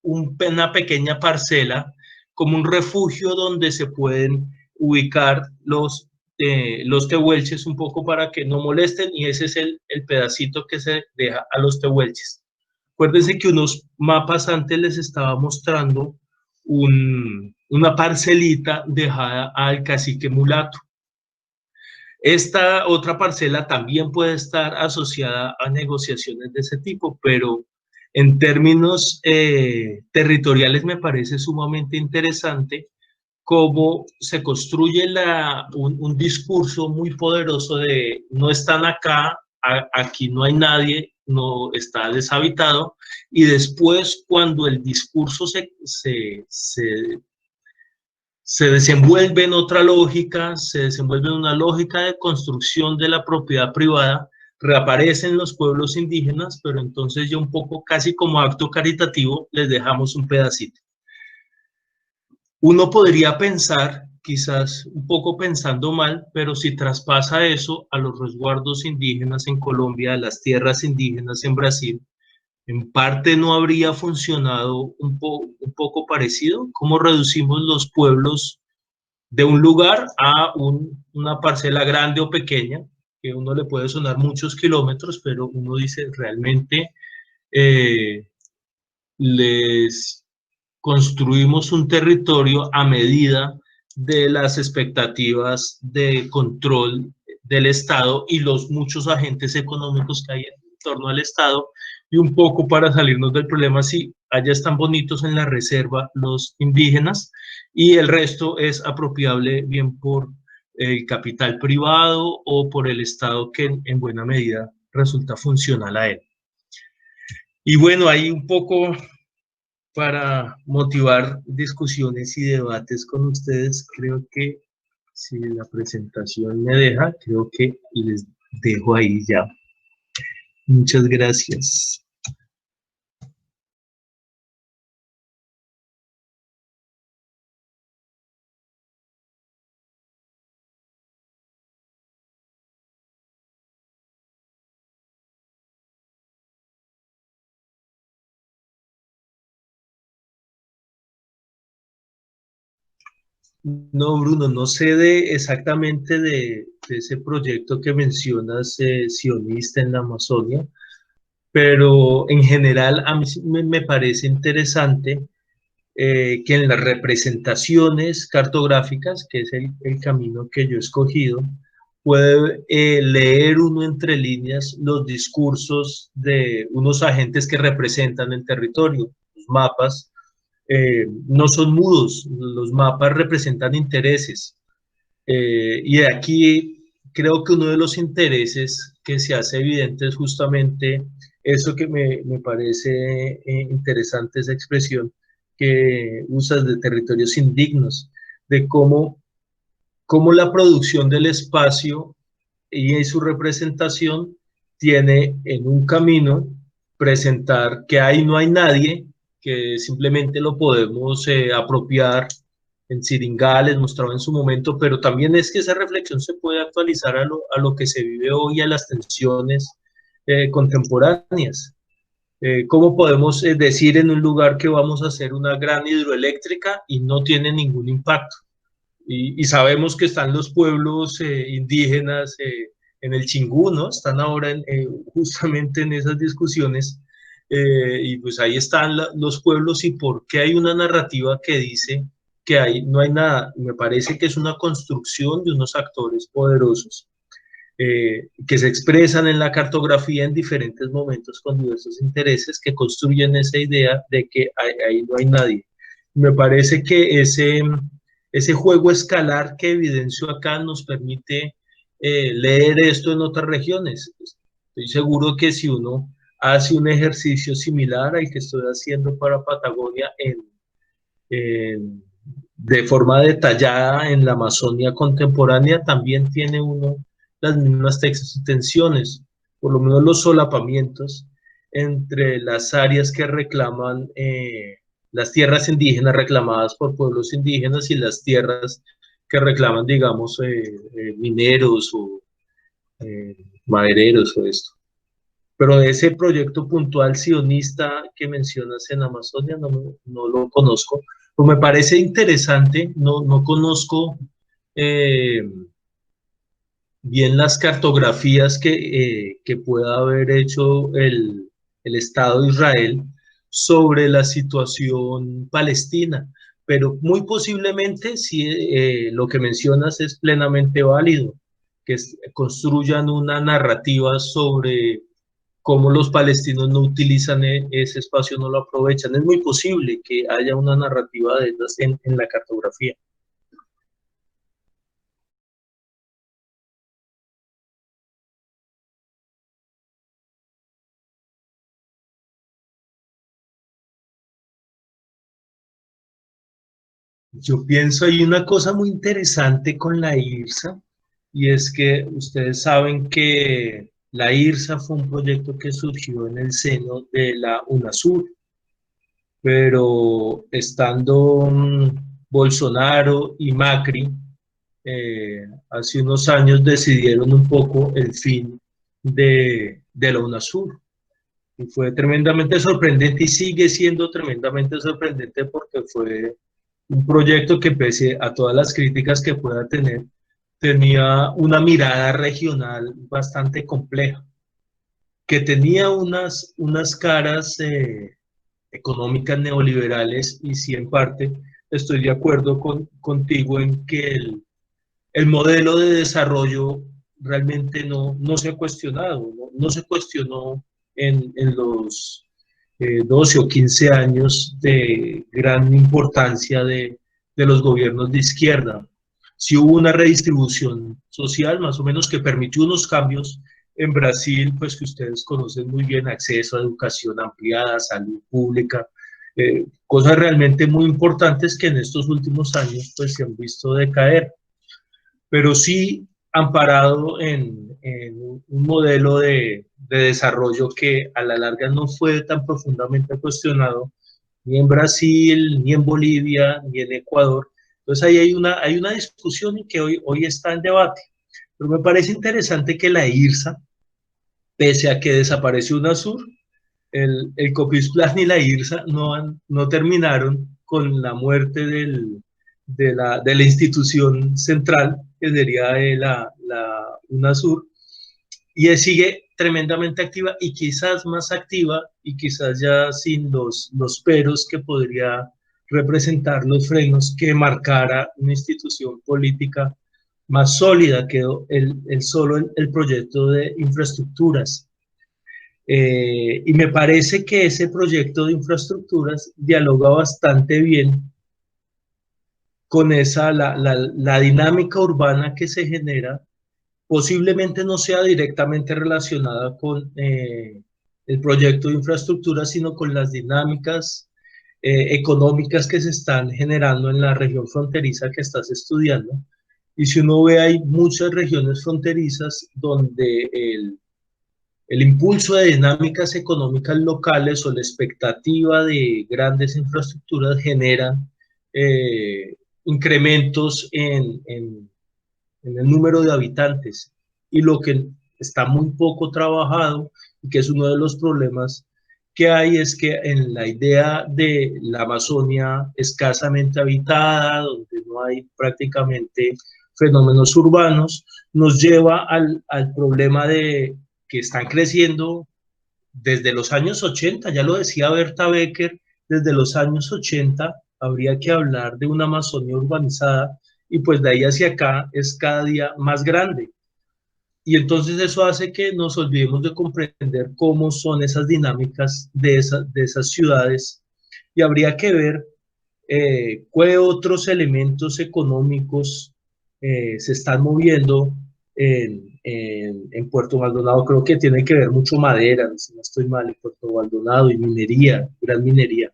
una pequeña parcela como un refugio donde se pueden ubicar los tehuelches, un poco para que no molesten, y ese es el pedacito que se deja a los tehuelches. Acuérdense que unos mapas antes les estaba mostrando una parcelita dejada al cacique mulato. Esta otra parcela también puede estar asociada a negociaciones de ese tipo, pero en términos territoriales me parece sumamente interesante cómo se construye un discurso muy poderoso de no están acá, aquí no hay nadie, no está deshabitado, y después cuando el discurso se desenvuelve en otra lógica, se desenvuelve en una lógica de construcción de la propiedad privada, reaparecen los pueblos indígenas, pero entonces ya un poco casi como acto caritativo les dejamos un pedacito. Uno podría pensar, quizás un poco pensando mal, pero si traspasa eso a los resguardos indígenas en Colombia, a las tierras indígenas en Brasil, en parte no habría funcionado un poco parecido. ¿Cómo reducimos los pueblos de un lugar a una parcela grande o pequeña? Que uno le puede sonar muchos kilómetros, pero uno dice realmente eh, les construimos un territorio a medida de las expectativas de control del Estado y los muchos agentes económicos que hay en torno al Estado, y un poco para salirnos del problema, si allá están bonitos en la reserva los indígenas y el resto es apropiable bien por el capital privado o por el Estado, que en buena medida resulta funcional a él. Y bueno, ahí un poco para motivar discusiones y debates con ustedes. Creo que si la presentación me deja, creo que les dejo ahí ya. Muchas gracias. No, Bruno, no sé exactamente de ese proyecto que mencionas, sionista en la Amazonia, pero en general a mí sí me parece interesante que en las representaciones cartográficas, que es el camino que yo he escogido, puede leer uno entre líneas los discursos de unos agentes que representan el territorio. Los mapas no son mudos, los mapas representan intereses. Y aquí creo que uno de los intereses que se hace evidente es justamente eso que me parece interesante, esa expresión que usas de territorios indignos, de cómo la producción del espacio y su representación tiene en un camino presentar que ahí no hay nadie, que simplemente lo podemos apropiar en Siringales, mostrado en su momento, pero también es que esa reflexión se puede actualizar a lo que se vive hoy, a las tensiones contemporáneas. ¿Cómo podemos decir en un lugar que vamos a hacer una gran hidroeléctrica y no tiene ningún impacto? Y sabemos que están los pueblos indígenas en el Chingú, ¿no? Están ahora justamente en esas discusiones, y pues ahí están los pueblos, y por qué hay una narrativa que dice que ahí no hay nada. Me parece que es una construcción de unos actores poderosos que se expresan en la cartografía en diferentes momentos con diversos intereses que construyen esa idea de que ahí no hay nadie. Me parece que ese juego escalar que evidencio acá nos permite leer esto en otras regiones. Estoy seguro que si uno hace un ejercicio similar al que estoy haciendo para Patagonia de forma detallada en la Amazonia contemporánea, también tiene uno las mismas tensiones, por lo menos los solapamientos entre las áreas que reclaman las tierras indígenas reclamadas por pueblos indígenas y las tierras que reclaman, digamos, mineros o eh, madereros o esto. Pero ese proyecto puntual sionista que mencionas en Amazonia no lo conozco. Pero me parece interesante, no conozco eh, bien las cartografías que pueda haber hecho el Estado de Israel sobre la situación palestina, pero muy posiblemente si lo que mencionas es plenamente válido, que construyan una narrativa sobre cómo los palestinos no utilizan ese espacio, no lo aprovechan. Es muy posible que haya una narrativa de estas en la cartografía. yo pienso, hay una cosa muy interesante con la IRSA, y es que ustedes saben que la IRSA fue un proyecto que surgió en el seno de la UNASUR, pero estando Bolsonaro y Macri, hace unos años decidieron un poco el fin de la UNASUR. Y fue tremendamente sorprendente y sigue siendo tremendamente sorprendente porque fue un proyecto que, pese a todas las críticas que pueda tener, tenía una mirada regional bastante compleja, que tenía unas caras económicas neoliberales, y sí, en parte estoy de acuerdo contigo en que el modelo de desarrollo realmente no se ha cuestionado, no se cuestionó en los 12 o 15 años de gran importancia de los gobiernos de izquierda. Sí hubo una redistribución social, más o menos, que permitió unos cambios en Brasil, pues que ustedes conocen muy bien: acceso a educación ampliada, salud pública, cosas realmente muy importantes que en estos últimos años pues se han visto decaer, pero sí amparado en un modelo de desarrollo que a la larga no fue tan profundamente cuestionado ni en Brasil, ni en Bolivia, ni en Ecuador. Entonces ahí hay una discusión y que hoy está en debate. Pero me parece interesante que la IRSA, pese a que desapareció UNASUR, el Copisplas ni la IRSA no terminaron con la muerte de la institución central, que sería la UNASUR, y sigue tremendamente activa, y quizás más activa, y quizás ya sin los peros que podría representar los frenos que marcara una institución política más sólida. Quedó solo el proyecto de infraestructuras. Y me parece que ese proyecto de infraestructuras dialoga bastante bien con la dinámica urbana que se genera. Posiblemente no sea directamente relacionada con el proyecto de infraestructura, sino con las dinámicas económicas que se están generando en la región fronteriza que estás estudiando. Y si uno ve, hay muchas regiones fronterizas donde el impulso de dinámicas económicas locales o la expectativa de grandes infraestructuras generan incrementos en el número de habitantes. Y lo que está muy poco trabajado, y que es uno de los problemas que hay, es que en la idea de la Amazonia escasamente habitada, donde no hay prácticamente fenómenos urbanos, nos lleva al problema de que están creciendo desde los años 80, ya lo decía Berta Becker, desde los años 80 habría que hablar de una Amazonia urbanizada, y pues de ahí hacia acá es cada día más grande. Y entonces eso hace que nos olvidemos de comprender cómo son esas dinámicas de esas ciudades, y habría que ver qué otros elementos económicos se están moviendo en Puerto Maldonado. Creo que tiene que ver mucho madera, si no estoy mal, en Puerto Maldonado, y minería, gran minería.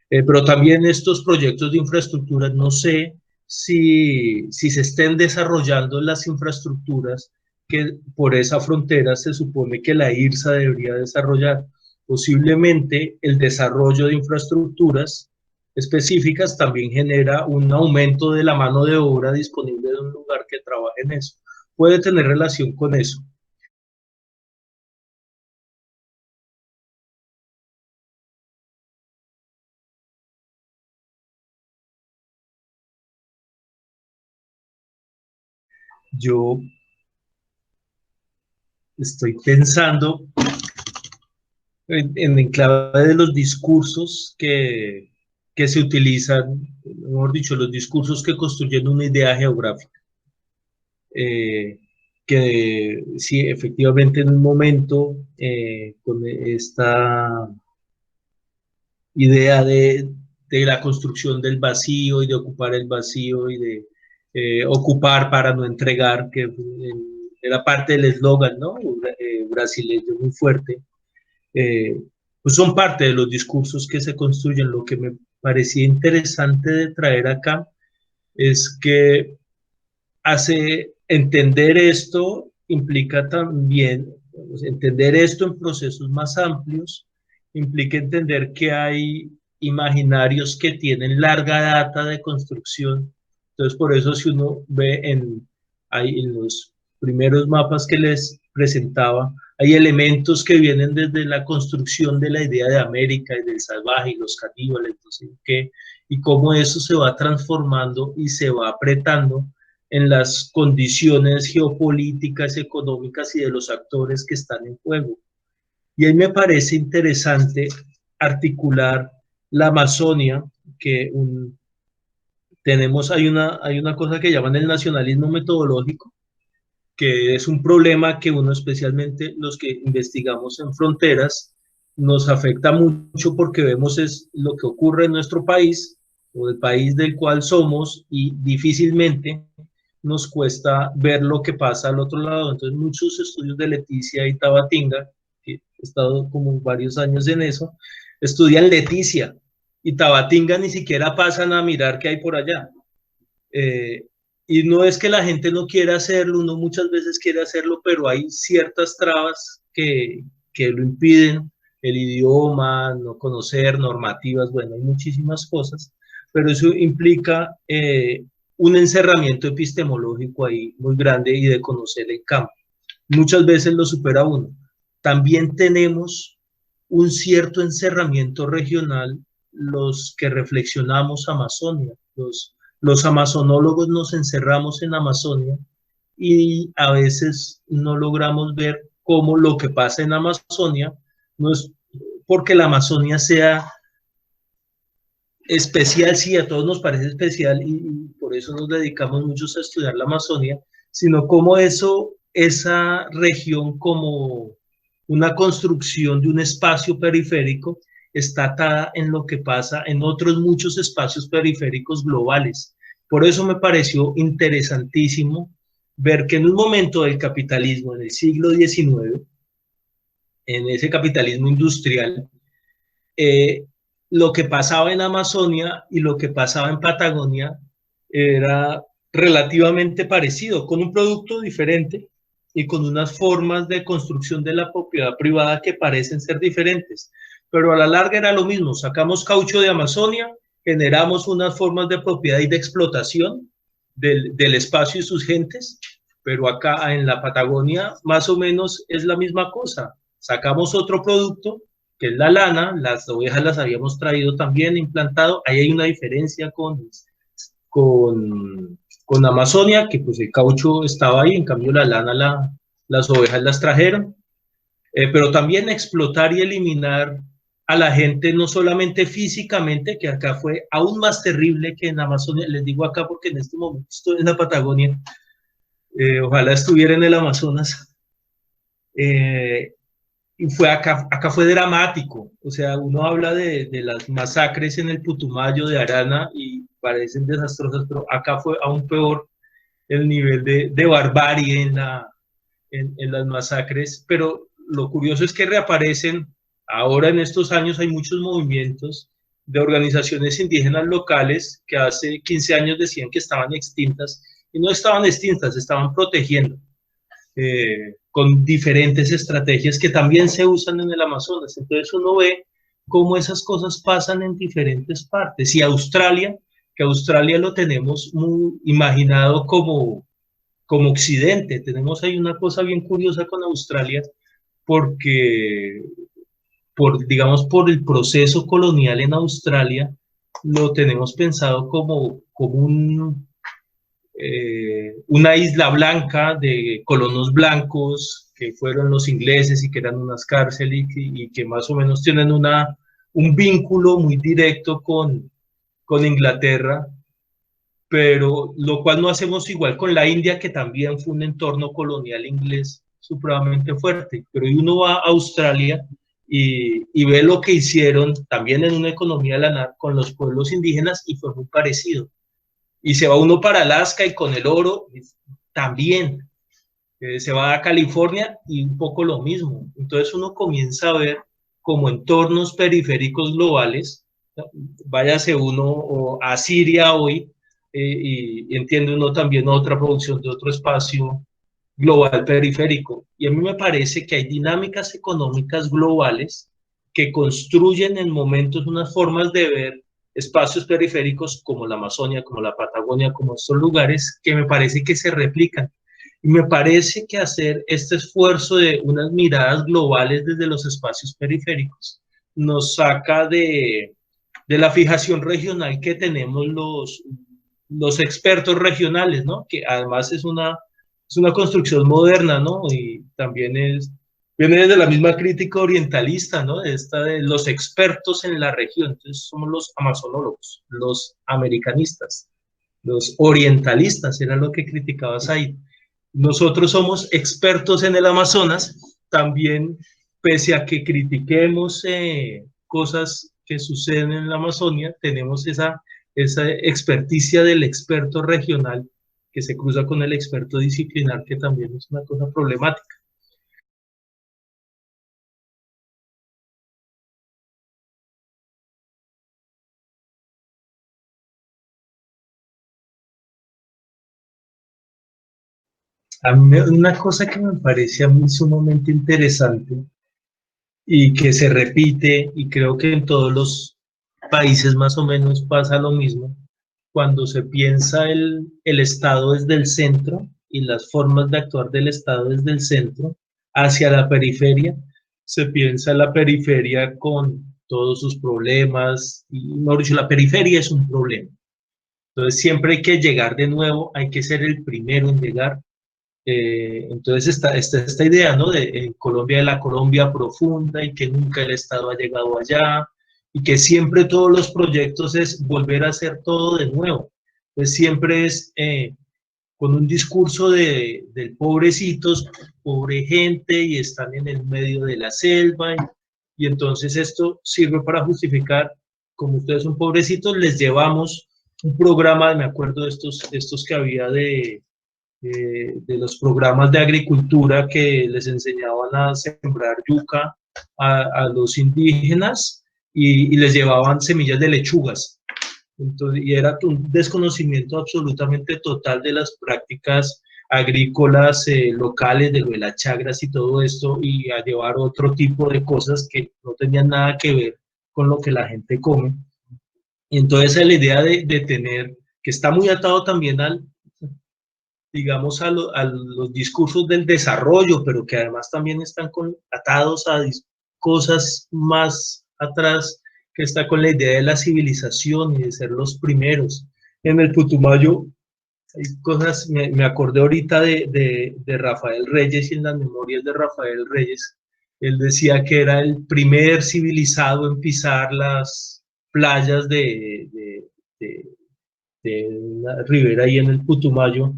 Pero también estos proyectos de infraestructura, no sé si se estén desarrollando las infraestructuras que por esa frontera se supone que la IRSA debería desarrollar. Posiblemente el desarrollo de infraestructuras específicas también genera un aumento de la mano de obra disponible de un lugar que trabaje en eso. Puede tener relación con eso. Yo estoy pensando en clave de los discursos que se utilizan, mejor dicho, los discursos que construyen una idea geográfica. Que sí, efectivamente, en un momento, con esta idea de la construcción del vacío y de ocupar el vacío y de ocupar para no entregar, que era parte del eslogan, ¿no? Brasileño muy fuerte. Pues son parte de los discursos que se construyen. Lo que parecía interesante de traer acá es que entender esto implica también, pues, entender esto en procesos más amplios, implica entender que hay imaginarios que tienen larga data de construcción. Entonces, por eso si uno ve en los primeros mapas que les presentaba, hay elementos que vienen desde la construcción de la idea de América y del salvaje y los caníbales, entonces, y cómo eso se va transformando y se va apretando en las condiciones geopolíticas, económicas y de los actores que están en juego. Y ahí me parece interesante articular la Amazonia, que hay una cosa que llaman el nacionalismo metodológico, que es un problema que uno, especialmente los que investigamos en fronteras, nos afecta mucho porque vemos es lo que ocurre en nuestro país o el país del cual somos y difícilmente nos cuesta ver lo que pasa al otro lado. Entonces muchos estudios de Leticia y Tabatinga, que he estado como varios años en eso, estudian Leticia y Tabatinga ni siquiera pasan a mirar qué hay por allá. Y no es que la gente no quiera hacerlo, uno muchas veces quiere hacerlo, pero hay ciertas trabas que lo impiden, el idioma, no conocer, normativas, bueno, hay muchísimas cosas, pero eso implica un encerramiento epistemológico ahí muy grande y de conocer el campo. Muchas veces lo supera uno. También tenemos un cierto encerramiento regional los que reflexionamos Amazonia, los amazonólogos nos encerramos en Amazonia y a veces no logramos ver cómo lo que pasa en Amazonia no es porque la Amazonia sea especial, sí, a todos nos parece especial y por eso nos dedicamos muchos a estudiar la Amazonia, sino cómo esa región como una construcción de un espacio periférico está atada en lo que pasa en otros muchos espacios periféricos globales. Por eso me pareció interesantísimo ver que en un momento del capitalismo, en el siglo XIX, en ese capitalismo industrial, lo que pasaba en Amazonia y lo que pasaba en Patagonia era relativamente parecido, con un producto diferente y con unas formas de construcción de la propiedad privada que parecen ser diferentes, pero a la larga era lo mismo, sacamos caucho de Amazonia, generamos unas formas de propiedad y de explotación del espacio y sus gentes, pero acá en la Patagonia más o menos es la misma cosa, sacamos otro producto que es la lana, las ovejas las habíamos traído también implantado, ahí hay una diferencia con Amazonia, que pues el caucho estaba ahí, en cambio la lana las ovejas las trajeron, pero también explotar y eliminar a la gente, no solamente físicamente, que acá fue aún más terrible que en Amazonia, les digo acá porque en este momento estoy en la Patagonia, ojalá estuviera en el Amazonas, y acá fue dramático, o sea, uno habla de las masacres en el Putumayo de Arana y parecen desastrosas, pero acá fue aún peor el nivel de barbarie en las masacres, pero lo curioso es que reaparecen, ahora en estos años hay muchos movimientos de organizaciones indígenas locales que hace 15 años decían que estaban extintas, y no estaban extintas, estaban protegiendo. Con diferentes estrategias que también se usan en el Amazonas. Entonces uno ve cómo esas cosas pasan en diferentes partes. Y Australia, que Australia lo tenemos muy imaginado como Occidente. Tenemos ahí una cosa bien curiosa con Australia, porque, digamos, por el proceso colonial en Australia, lo tenemos pensado como una isla blanca de colonos blancos que fueron los ingleses y que eran unas cárceles y que más o menos tienen un vínculo muy directo con Inglaterra, pero lo cual no hacemos igual con la India, que también fue un entorno colonial inglés supremamente fuerte, pero uno va a Australia y ve lo que hicieron también en una economía lanar con los pueblos indígenas y fue muy parecido. Y se va uno para Alaska y con el oro también. Se va a California y un poco lo mismo. Entonces uno comienza a ver como entornos periféricos globales, váyase uno a Siria hoy y entiende uno también otra producción de otro espacio global periférico. Y a mí me parece que hay dinámicas económicas globales que construyen en momentos unas formas de ver espacios periféricos como la Amazonia, como la Patagonia, como estos lugares, que me parece que se replican. Y me parece que hacer este esfuerzo de unas miradas globales desde los espacios periféricos nos saca de la fijación regional que tenemos los expertos regionales, ¿no? Que además es una construcción moderna, ¿no? Y también viene desde la misma crítica orientalista, ¿no? Esta de los expertos en la región. Entonces somos los amazonólogos, los americanistas, los orientalistas, era lo que criticabas ahí. Nosotros somos expertos en el Amazonas, también, pese a que critiquemos cosas que suceden en la Amazonia, tenemos esa experticia del experto regional que se cruza con el experto disciplinar, que también es una cosa problemática. A mí una cosa que me parece a mí sumamente interesante y que se repite, y creo que en todos los países más o menos pasa lo mismo, cuando se piensa el Estado desde el centro y las formas de actuar del Estado desde el centro hacia la periferia, se piensa la periferia con todos sus problemas, y mejor dicho, la periferia es un problema. Entonces siempre hay que llegar de nuevo, hay que ser el primero en llegar. Entonces está esta idea, ¿no? En Colombia, de la Colombia profunda, y que nunca el Estado ha llegado allá, y que siempre todos los proyectos es volver a hacer todo de nuevo. Pues siempre es con un discurso de pobrecitos, pobre gente, y están en el medio de la selva, y entonces esto sirve para justificar, como ustedes son pobrecitos, les llevamos un programa, me acuerdo de estos que había de los programas de agricultura que les enseñaban a sembrar yuca a los indígenas, y les llevaban semillas de lechugas. Entonces, y era un desconocimiento absolutamente total de las prácticas agrícolas locales, de lo de las chagras y todo esto, y a llevar otro tipo de cosas que no tenían nada que ver con lo que la gente come. Y entonces la idea de tener, que está muy atado también digamos, a los discursos del desarrollo, pero que además también están atados a cosas más atrás, que está con la idea de la civilización y de ser los primeros. En el Putumayo hay cosas, me acordé ahorita de Rafael Reyes, y en las memorias de Rafael Reyes, él decía que era el primer civilizado en pisar las playas de una ribera ahí en el Putumayo.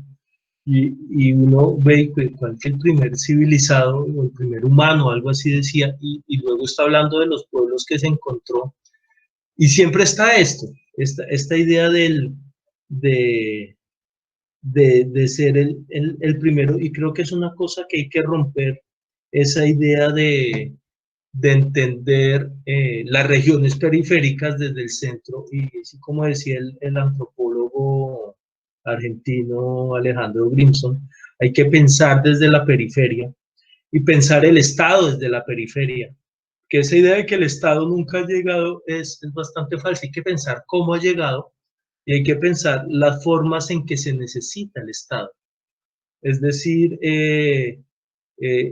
Y uno ve cuál es el primer civilizado o el primer humano, algo así decía, y luego está hablando de los pueblos que se encontró. Y siempre está esta idea de ser el primero, y creo que es una cosa que hay que romper, esa idea de entender las regiones periféricas desde el centro, y así como decía el antropólogo argentino Alejandro Grimson, hay que pensar desde la periferia y pensar el Estado desde la periferia, que esa idea de que el Estado nunca ha llegado es bastante falsa. Hay que pensar cómo ha llegado, y hay que pensar las formas en que se necesita el Estado. Es decir,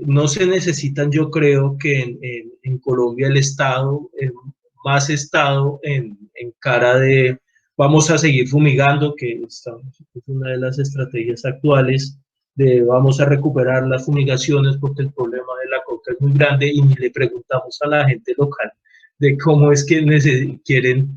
no se necesitan, yo creo que en Colombia el Estado, más Estado en cara de vamos a seguir fumigando, que es una de las estrategias actuales, de vamos a recuperar las fumigaciones porque el problema de la coca es muy grande, y ni le preguntamos a la gente local de cómo es que quieren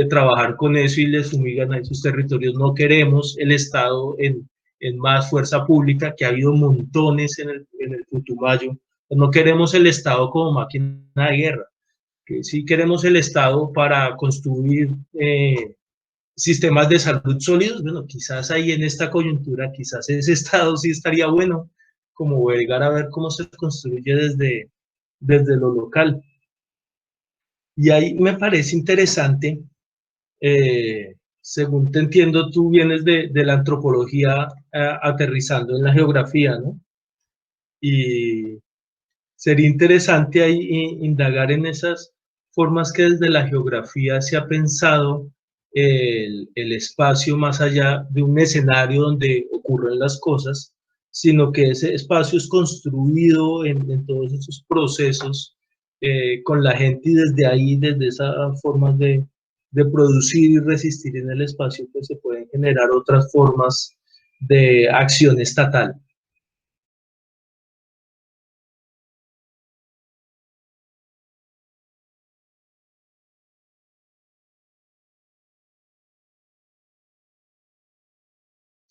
trabajar con eso, y les fumigan a esos territorios. No queremos el Estado en más fuerza pública, que ha habido montones en el Putumayo. No queremos el Estado como máquina de guerra, que sí queremos el Estado para construir sistemas de salud sólidos. Bueno, quizás ahí en esta coyuntura, quizás ese Estado sí estaría bueno, como llegar a ver cómo se construye desde lo local. Y ahí me parece interesante, según te entiendo, tú vienes de la antropología aterrizando en la geografía, ¿no? Y sería interesante ahí indagar en esas formas que desde la geografía se ha pensado el espacio más allá de un escenario donde ocurren las cosas, sino que ese espacio es construido en todos esos procesos con la gente y desde ahí, desde esas formas de producir y resistir en el espacio, pues se pueden generar otras formas de acción estatal.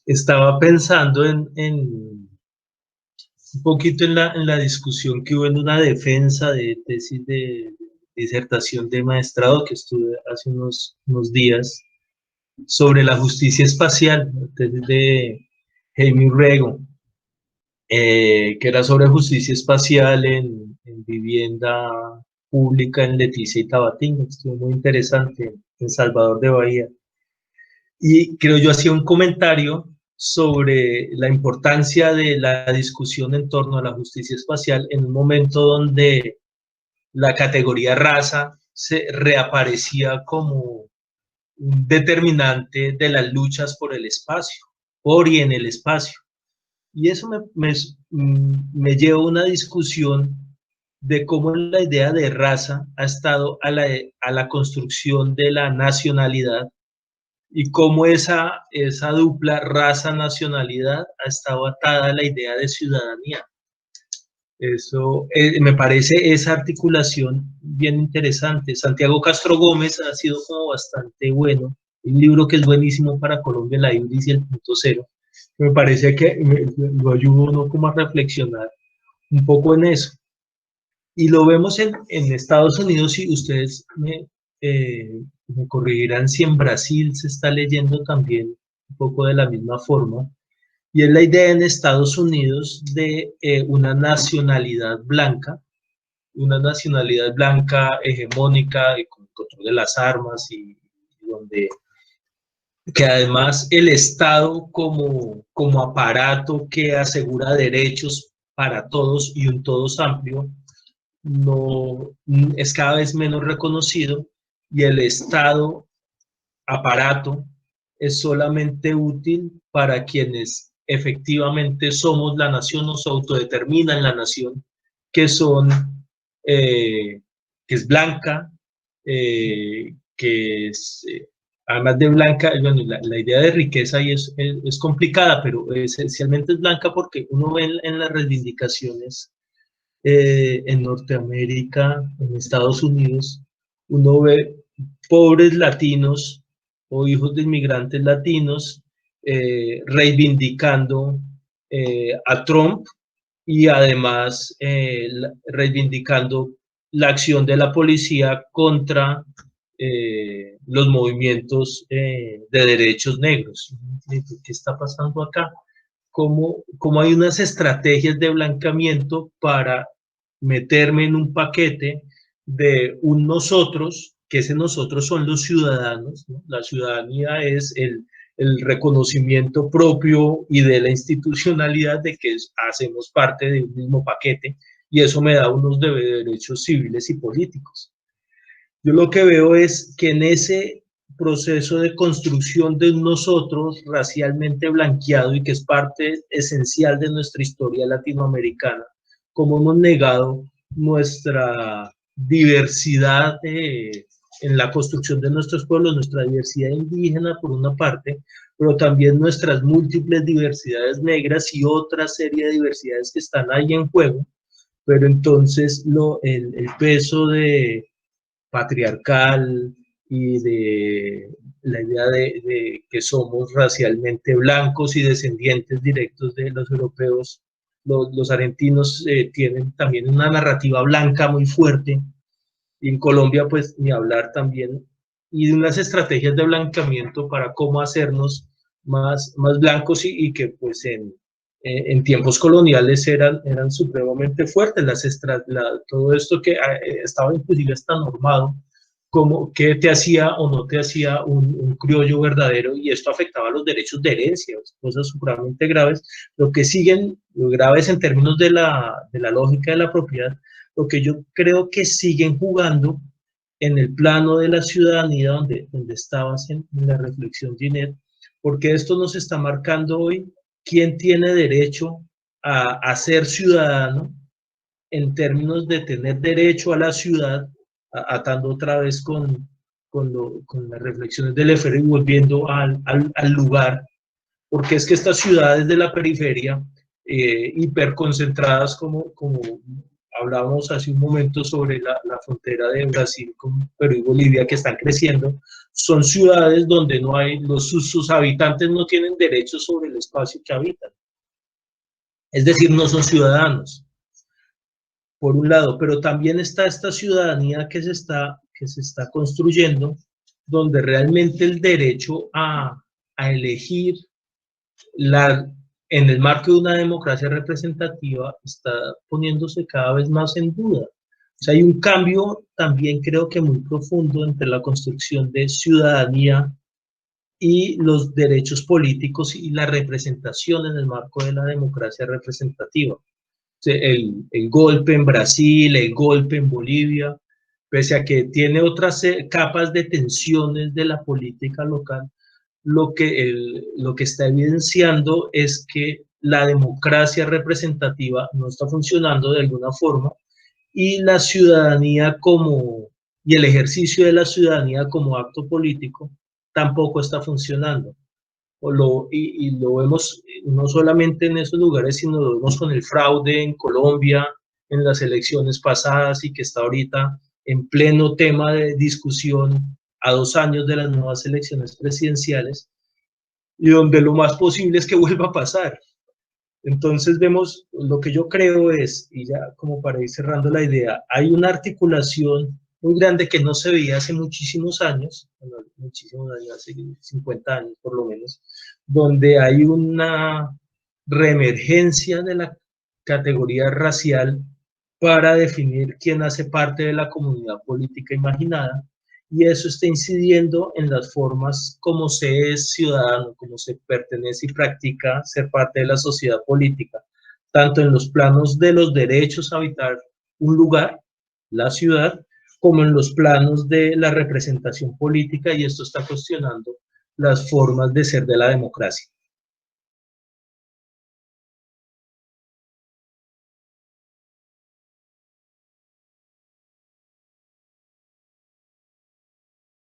Estaba pensando en un poquito en la discusión que hubo en una defensa de tesis de disertación de maestrado que estuve hace unos días sobre la justicia espacial, tesis de Jaime Rego, que era sobre justicia espacial en vivienda pública en Leticia y Tabatinga. Estuvo muy interesante, en Salvador de Bahía. Y creo yo hacía un comentario sobre la importancia de la discusión en torno a la justicia espacial en un momento donde la categoría raza se reaparecía como un determinante de las luchas por el espacio, por y en el espacio. Y eso me lleva a una discusión de cómo la idea de raza ha estado a la construcción de la nacionalidad y cómo esa dupla raza-nacionalidad ha estado atada a la idea de ciudadanía. Eso me parece esa articulación bien interesante. Santiago Castro Gómez ha sido como bastante bueno. Un libro que es buenísimo para Colombia, La Ibris y el punto cero. Me parece que lo ayuda uno como a reflexionar un poco en eso. Y lo vemos en Estados Unidos, y ustedes me corregirán si en Brasil se está leyendo también un poco de la misma forma, y es la idea en Estados Unidos de una nacionalidad blanca hegemónica, con control de las armas, y donde que además el Estado como aparato que asegura derechos para todos y un todos amplio, no es cada vez menos reconocido, y el Estado aparato es solamente útil para quienes efectivamente somos la nación, nos autodeterminan la nación, que son, que es blanca, que es, además de blanca, bueno, la idea de riqueza ahí es complicada, pero esencialmente es blanca porque uno ve en las reivindicaciones en Norteamérica, en Estados Unidos, uno ve pobres latinos o hijos de inmigrantes latinos reivindicando a Trump, y además reivindicando la acción de la policía contra los movimientos de derechos negros. ¿Qué está pasando acá? Cómo hay unas estrategias de blancamiento para meterme en un paquete de un nosotros, que ese nosotros son los ciudadanos, ¿no? La ciudadanía es el reconocimiento propio y de la institucionalidad de que hacemos parte de un mismo paquete, y eso me da unos derechos civiles y políticos. Yo lo que veo es que en ese proceso de construcción de nosotros racialmente blanqueado, y que es parte esencial de nuestra historia latinoamericana, como hemos negado nuestra diversidad en la construcción de nuestros pueblos, nuestra diversidad indígena por una parte, pero también nuestras múltiples diversidades negras y otra serie de diversidades que están ahí en juego. Pero entonces el peso de patriarcal y de la idea de que somos racialmente blancos y descendientes directos de los europeos, los argentinos tienen también una narrativa blanca muy fuerte, y en Colombia pues ni hablar también, y de unas estrategias de blancamiento para cómo hacernos más blancos, y que pues en tiempos coloniales eran supremamente fuertes. Todo esto que estaba inclusive hasta normado qué te hacía o no te hacía un criollo verdadero, y esto afectaba los derechos de herencia, cosas supremamente graves, lo que siguen graves en términos de la lógica de la propiedad, lo que yo creo que siguen jugando en el plano de la ciudadanía, donde estabas en la reflexión, Ginette, porque esto nos está marcando hoy quién tiene derecho a ser ciudadano en términos de tener derecho a la ciudad, atando otra vez con las reflexiones del Lefebvre y volviendo al lugar, porque es que estas ciudades de la periferia, hiperconcentradas, como hablábamos hace un momento sobre la frontera de Brasil con Perú y Bolivia, que están creciendo, son ciudades donde no hay, sus habitantes no tienen derechos sobre el espacio que habitan. Es decir, no son ciudadanos, por un lado, pero también está esta ciudadanía que se está construyendo, donde realmente el derecho a elegir en el marco de una democracia representativa está poniéndose cada vez más en duda. O sea, hay un cambio también, creo que muy profundo, entre la construcción de ciudadanía y los derechos políticos y la representación en el marco de la democracia representativa. El golpe en Brasil, el golpe en Bolivia, pese a que tiene otras capas de tensiones de la política local, lo que está evidenciando es que la democracia representativa no está funcionando de alguna forma, y la ciudadanía y el ejercicio de la ciudadanía como acto político tampoco está funcionando. Y lo vemos no solamente en esos lugares, sino lo vemos con el fraude en Colombia, en las elecciones pasadas, y que está ahorita en pleno tema de discusión a 2 años de las nuevas elecciones presidenciales, y donde lo más posible es que vuelva a pasar. Entonces vemos, lo que yo creo es, y ya como para ir cerrando la idea, hay una articulación muy grande que no se veía hace muchísimos años, hace 50 años por lo menos, donde hay una reemergencia de la categoría racial para definir quién hace parte de la comunidad política imaginada, y eso está incidiendo en las formas como se es ciudadano, como se pertenece y practica ser parte de la sociedad política, tanto en los planos de los derechos a habitar un lugar, la ciudad, como en los planos de la representación política, y esto está cuestionando las formas de ser de la democracia.